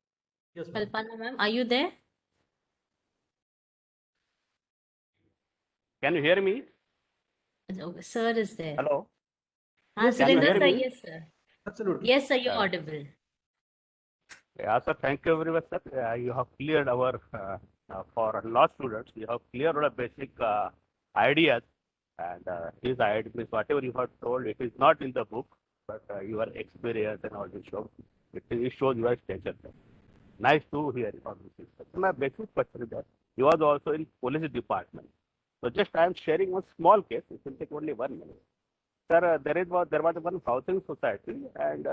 Yes, ma'am. Kalpana ma'am, are you there? Can you hear me? Sir is there. Hello. Yes, sir, Can you Surinder hear sir, me? yes, sir. absolutely. Yes, sir, you're Uh, audible. yeah, sir. Thank you very much, sir. You have cleared our for law students. You have cleared our basic ideas, and these ideas, whatever you have told, it is not in the book, but your experience and all this show. It shows your stature. Sir. Nice to hear all this. Sir. So my basic question is that you was also in police department. So just I am sharing one small case. It will take only 1 minute. Sir, there was one housing society, and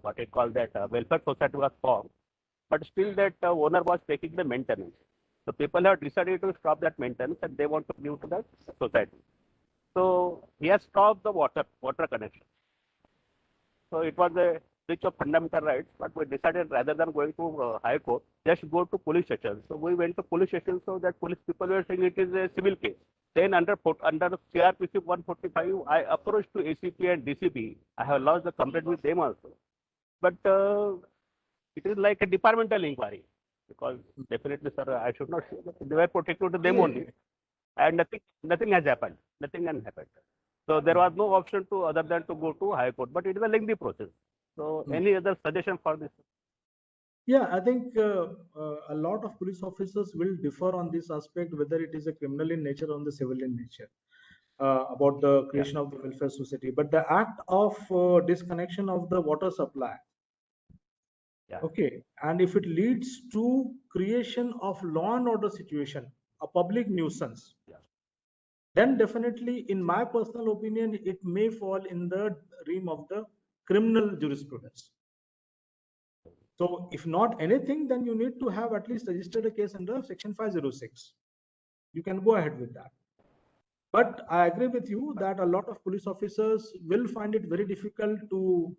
what you call that welfare society was formed, but still that owner was taking the maintenance. So people have decided to stop that maintenance, and they want to give to the society. So he has stopped the water connection. So it was a breach of fundamental rights, but we decided rather than going to High Court, just go to police station. So we went to police station, so that police people were saying it is a civil case. Then under CRPC 145, I approached to ACP and DCP. I have lodged the complaint with them also. But it is like a departmental inquiry, because definitely, sir, I should not say that they were protected to them only, and nothing has happened. Nothing has happened. So there was no option to other than to go to High Court, but it is a lengthy process. So any other suggestion for this? Yeah, I think a lot of police officers will differ on this aspect, whether it is a criminal in nature or the civil in nature, about the creation of the welfare society. But the act of disconnection of the water supply, Yeah. okay, and if it leads to creation of law and order situation, a public nuisance, Yeah. then definitely, in my personal opinion, it may fall in the realm of the criminal jurisprudence. So if not anything, then you need to have at least registered a case under Section 506. You can go ahead with that. But I agree with you that a lot of police officers will find it very difficult to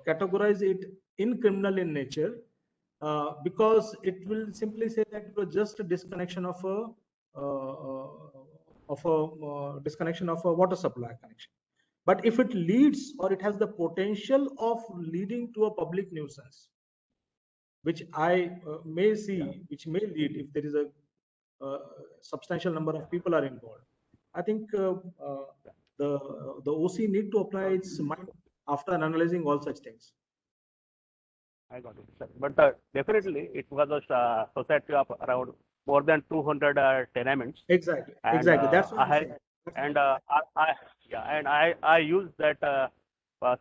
categorize it in criminal in nature, because it will simply say that it was just a disconnection of a disconnection of a water supply connection. But if it leads or it has the potential of leading to a public nuisance, which I may see, which may lead if there is a substantial number of people are involved. I think the OC need to apply its mind after analyzing all such things. I got it, sir. But definitely, it was a society of around more than 200 tenements. Exactly, And exactly. That's what I I'm had, saying. and I used that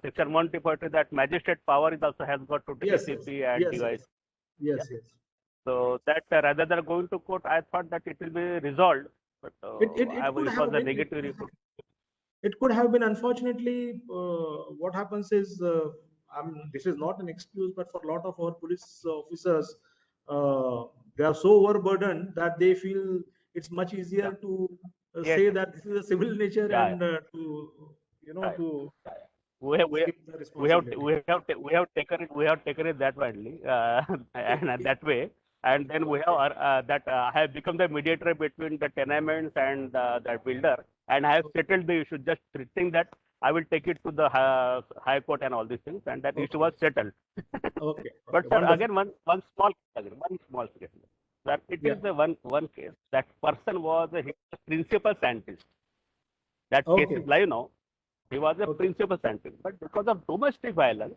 Section 140, that magistrate power is also has got to Yes, DCP and yes, device. yes, yes. So that rather than going to court, I thought that it will be resolved, but It could it have was a been. negative report. It could have been. Unfortunately, what happens is, this is not an excuse, but for a lot of our police officers, they are so overburdened that they feel it's much easier to Yes. say that this is a civil nature Yeah, and to Right. to we have skip the responsibility. we have taken it that widely and that way, and then we have that I have become the mediator between the tenements and the builder, and I have settled the issue. Just think that I will take it to the high court and all these things, and that issue was settled. Okay. But sir, Wonderful. again, one small case. That it is the one case. That person was a principal scientist. That case Okay. is live now. He was a principal scientist, but because of domestic violence,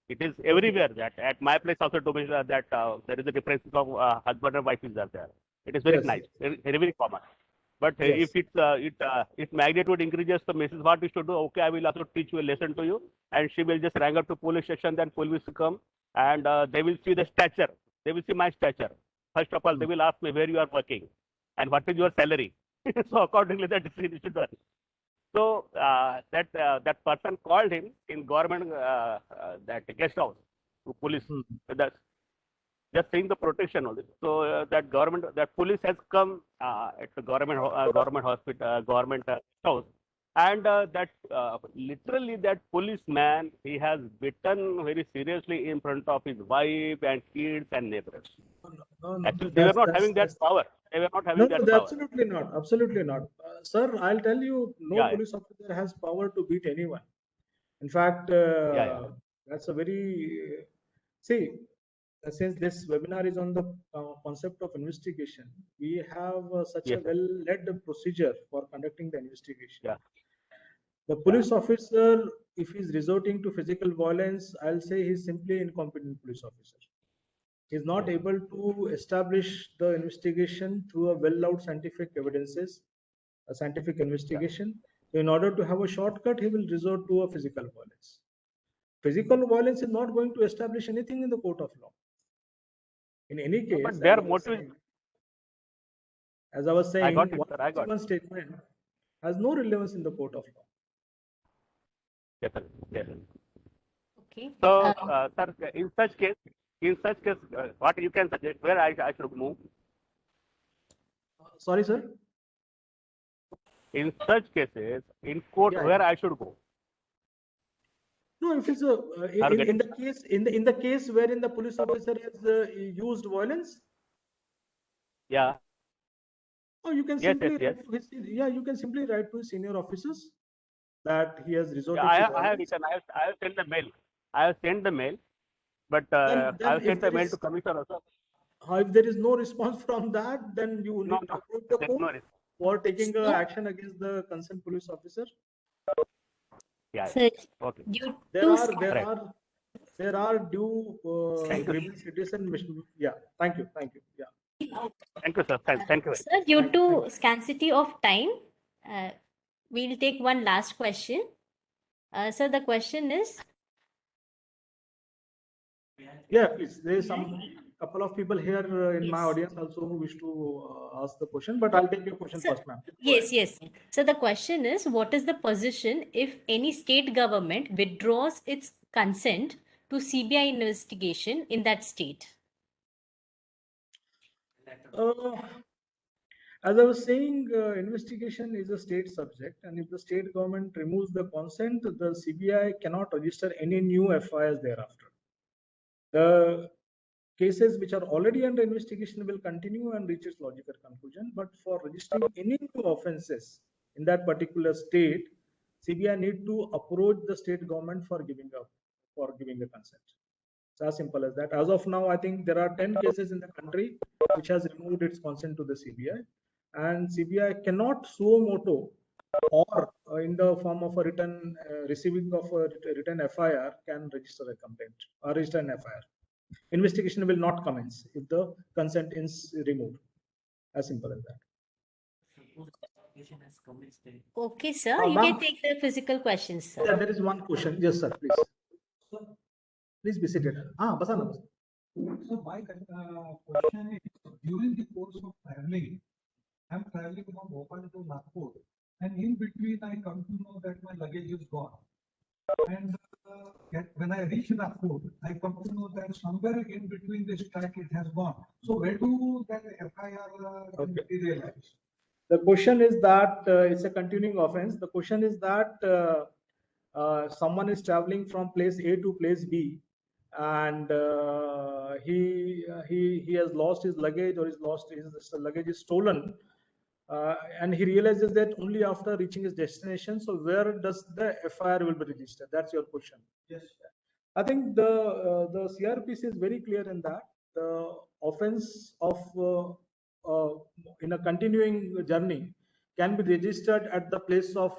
it is everywhere. That at my place also domestic that there is a difference of husband and wife is there. It is very Yes. nice, very common. But Yes. if its magnitude increases, the Mrs. What we should do? Okay, I will also teach you a lesson to you, and she will just rang up to police station. Then police will come, and they will see the stature. They will see my stature. First of all, they will ask me where you are working, and what is your salary. So accordingly, the decision is done. So that person called him in government that guest house to police. That's just saying the protection only. So that police has come at the government hospital, government house, And literally that policeman, he has bitten very seriously in front of his wife and kids and neighbors. No, Actually, they were not having that power. They were not having that power. absolutely not. Absolutely not. Sir, I'll tell you, no Yeah, police officer has power to beat anyone. In fact, yeah. that's a very, see, since this webinar is on the concept of investigation, we have such Yes, a sir. well-led procedure for conducting the investigation. Yeah. The police officer, if he's resorting to physical violence, I'll say he's simply incompetent police officer. He's not able to establish the investigation through a well-out scientific evidences, a scientific investigation. So in order to have a shortcut, he will resort to a physical violence. Physical violence is not going to establish anything in the court of law. In any case, But their motive. as I was saying, I got it, sir. I got one it. statement has no relevance in the court of law. Yes, sir. Yes, sir. Okay. So, sir, in such case, what you can suggest where I should move? Sorry, sir. In such cases, in court, Yeah, where I should go? No, if it's in the case wherein the police officer has used violence, Yeah. oh, you can Yes, simply yes, yes. write to his, you can simply write to his senior officers that he has resorted Yeah, to I have violence. written. I have sent the mail. I have sent the mail, but Then I have if sent the there mail is to commissioner also. if there is no response from that, then you No, need to no, approach the there's court no response. for taking So- action against the concerned police officer. Yeah. So Okay. due There to are due Thank you. grievance citizen mission. Yeah, thank you. Yeah. Thank you, sir. Thank you. Sir, due to scarcity of time, we'll take one last question. So the question is, Yeah, please. There is some couple of people here in my Yes. audience also who wish to ask the question, but I'll take your question Sir, first, ma'am. Go ahead. yes. So the question is, what is the position if any state government withdraws its consent to CBI investigation in that state? As I was saying, investigation is a state subject, and if the state government removes the consent, the CBI cannot register any new FIRs thereafter. The cases which are already under investigation will continue and reach its logical conclusion. But for registering any new offences in that particular state, CBI need to approach the state government for giving a consent. It's as simple as that. As of now, I think there are 10 cases in the country which has removed its consent to the CBI, and CBI cannot suo moto or in the form of a written receiving of a written FIR can register a complaint or register an FIR. Investigation will not commence if the consent is removed. As simple as that. Okay, sir, you Ma'am. can take the physical questions, sir. Yeah, there is one question. Yes, sir, please. Please be seated. Basa na. So my question is, during the course of traveling, I'm traveling from Bhopal to Nagpur, and in between I come to know that my luggage is gone. And when I reach Nagpur, I come to know that somewhere in between this track it has gone. So where do that FIR materialize? The question is that it's a continuing offense. The question is that someone is traveling from place A to place B, and he has lost his luggage, or his luggage is stolen, and he realizes that only after reaching his destination. So where does the FIR will be registered? That's your question. Yes. I think the CRPC is very clear in that the offense of in a continuing journey can be registered at the place of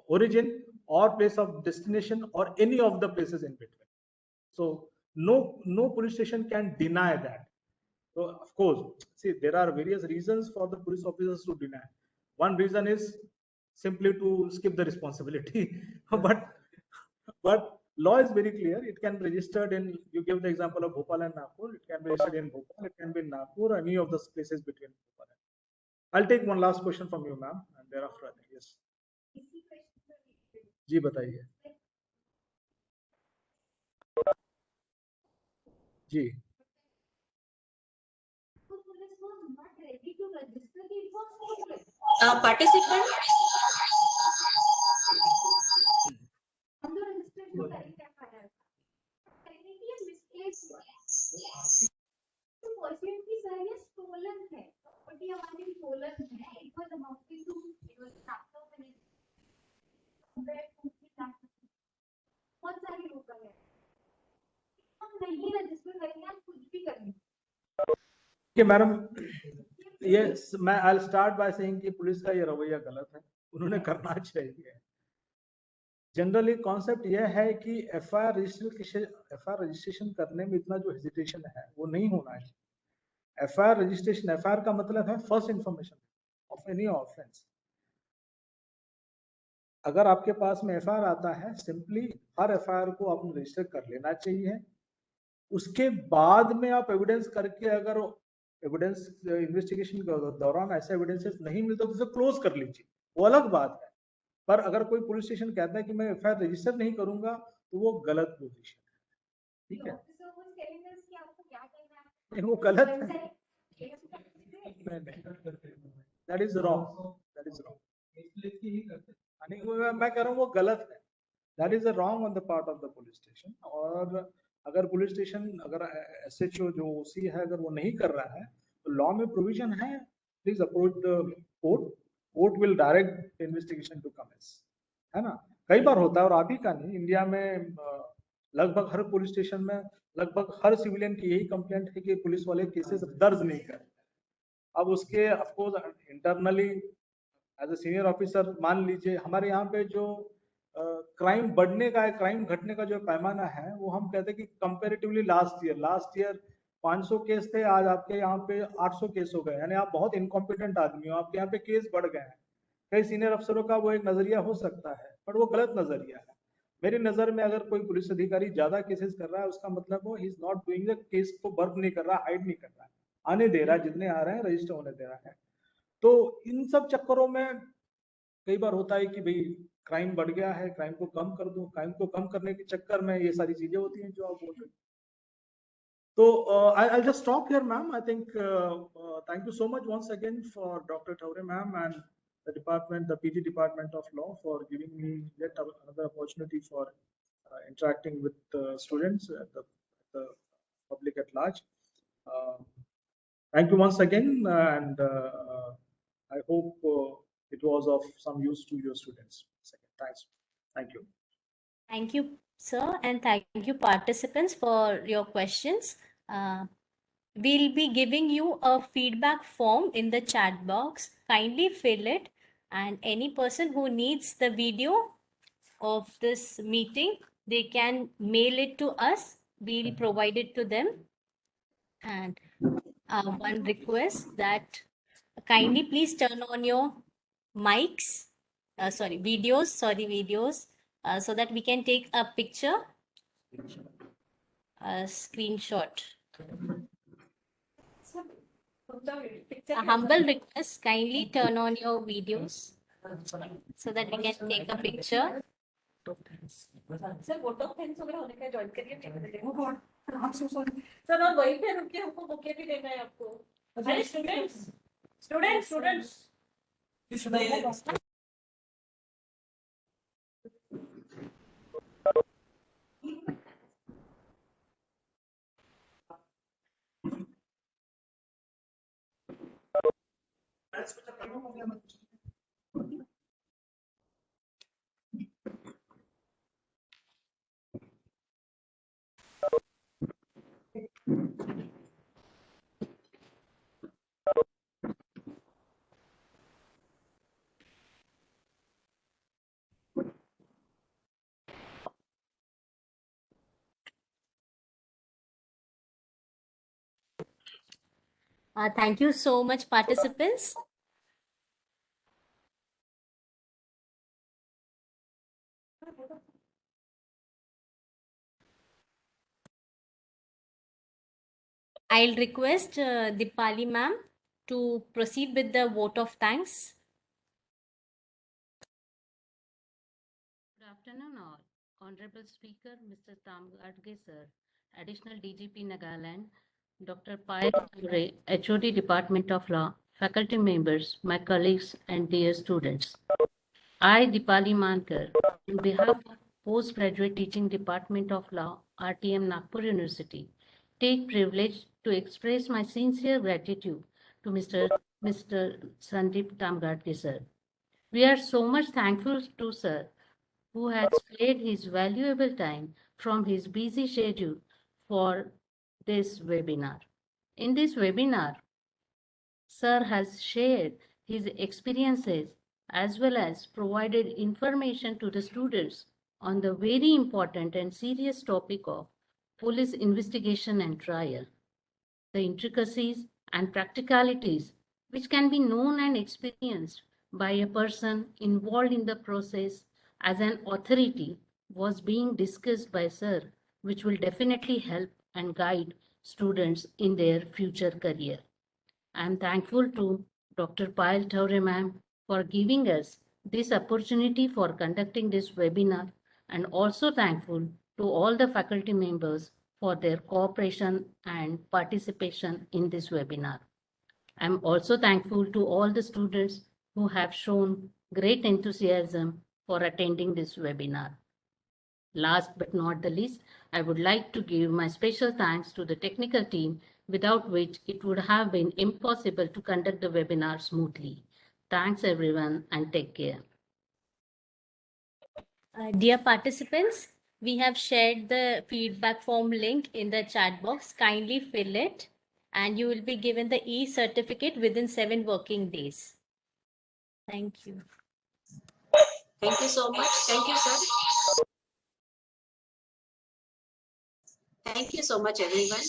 origin or place of destination or any of the places in between. So no police station can deny that. So of course, see, there are various reasons for the police officers to deny. One reason is simply to skip the responsibility, but law is very clear. It can be registered in, you give the example of Bhopal and Nagpur. It can be registered in Bhopal. It can be in Nagpur, any of the places between Bhopal. I'll take one last question from you, ma'am, and thereafter I think yes. जी बताइए. जी. Participant. बहुत सारे लोग कर रहे हैं हम नहीं register करेंगे आप कुछ भी करेंगे कि मैडम ये मैं आई स्टार्ट बाय सेइंग कि पुलिस का ये रवैया गलत है, उन्होंने करना चाहिए। जनरली कॉन्सेप्ट ये है कि एफआईआर रजिस्ट्रेशन करने में इतना जो हेजिटेशन है वो नहीं होना चाहिए। एफआईआर रजिस्ट्रेशन, एफआईआर का मतलब है first information of any offence. अगर आपके पास में एफआईआर आता है, सिंपली हर एफआईआर को आपने रजिस्टर कर लेना चाहिए। उसके बाद में आप एविडेंस करके, अगर एविडेंस इन्वेस्टिगेशन के दौरान ऐसे एविडेंसेस नहीं मिलते तो उसे क्लोज कर लीजिए, वो अलग बात है। पर अगर कोई पुलिस स्टेशन कहता है कि मैं एफआईआर रजिस्टर नहीं करूंगा तो वो गलत पोजीशन है, ठीक है? नहीं, वो गलत है, that is wrong, that is wrong. मैं कह रहा हूँ वो गलत है, that is wrong on the part of the police station. और अगर पुलिस स्टेशन, अगर एसएचओ जो ओसी है अगर वो नहीं कर रहा है तो लॉ में प्रोविजन है, please approach the court, court will direct investigation to commence, है ना? कई बार होता है, और आप ही का नहीं, इंडिया में लगभग हर पुलिस स्टेशन में लगभग हर सिविलियन की यही कंप्लेंट है कि पुलिस वाले केसेस दर्ज नहीं करते। अब उसके of course internally as a senior officer मान लीजिए हमारे यहाँ पे जो क्राइम बढ़ने का है, क्राइम घटने का जो पैमाना है, वो हम कहते हैं कि कंपेरेटिवली लास्ट ईयर 500 केस थे, आज आपके यहाँ पे 800 केस हो गए, यानी आप बहुत इनकॉम्पिटेंट आदमी हो, आपके यहाँ पे केस बढ़ गए हैं। कई सीनियर अफसरों का वो एक नजरिया हो सकता है, पर वो गलत नजरिया है। मेरी नजर में अगर कोई पुलिस अधिकारी ज्यादा केसेस कर रहा है, उसका मतलब वो he is not doing the case को बर्फ नहीं कर रहा, हाइड नहीं कर रहा है, आने दे रहा है, जितने आ रहे हैं रजिस्टर होने दे रहा है। तो इन सब चक्करों में कई बार होता है कि भाई क्राइम बढ़ गया है, क्राइम को कम कर दो, क्राइम को कम करने के चक्कर में ये सारी चीजें होती हैं जो आप बोल रहे हैं। So I'll just stop here, ma'am. I think thank you so much once again for Dr. Taure, ma'am, and the department, the PG Department of Law, for giving me yet another opportunity for interacting with students, the public at large. Thank you once again, and I hope it was of some use to your students. Thanks. Thank you. Thank you, sir, and thank you, participants, for your questions. We'll be giving you a feedback form in the chat box. Kindly fill it, and any person who needs the video of this meeting, they can mail it to us. We'll provide it to them. And one request that kindly please turn on your mics, videos, so that we can take a picture, a screenshot. A humble request, kindly turn on your videos so that we can take a picture. Sir vote of thanks वगैरह होने का join करिए sir, और वहीं पे रुक के हमको बुके भी देना है आपको। अरे students Thank you so much, participants. I'll request Dipali ma'am to proceed with the vote of thanks. Good afternoon all. Honorable Speaker, Mr. Tamgadge sir, Additional DGP Nagaland, Dr. Payal Ture, HOD Department of Law, faculty members, my colleagues and dear students. I, Dipali Mankar, on behalf of Postgraduate Teaching Department of Law, RTM Nagpur University, take privilege to express my sincere gratitude to Mr. Sandeep Tamgadge sir. We are so much thankful to sir who has spared his valuable time from his busy schedule for this webinar. In this webinar, Sir has shared his experiences as well as provided information to the students on the very important and serious topic of police investigation and trial, the intricacies and practicalities which can be known and experienced by a person involved in the process as an authority was being discussed by Sir, which will definitely help and guide students in their future career. I am thankful to Dr. Payal Taure ma'am for giving us this opportunity for conducting this webinar, and also thankful to all the faculty members for their cooperation and participation in this webinar. I am also thankful to all the students who have shown great enthusiasm for attending this webinar. Last but not the least, I would like to give my special thanks to the technical team, without which it would have been impossible to conduct the webinar smoothly. Thanks everyone and take care. Dear participants, we have shared the feedback form link in the chat box. Kindly fill it and you will be given the e-certificate within 7 working days. Thank you. Thank you so much. Thank you, sir. Thank you so much, everyone.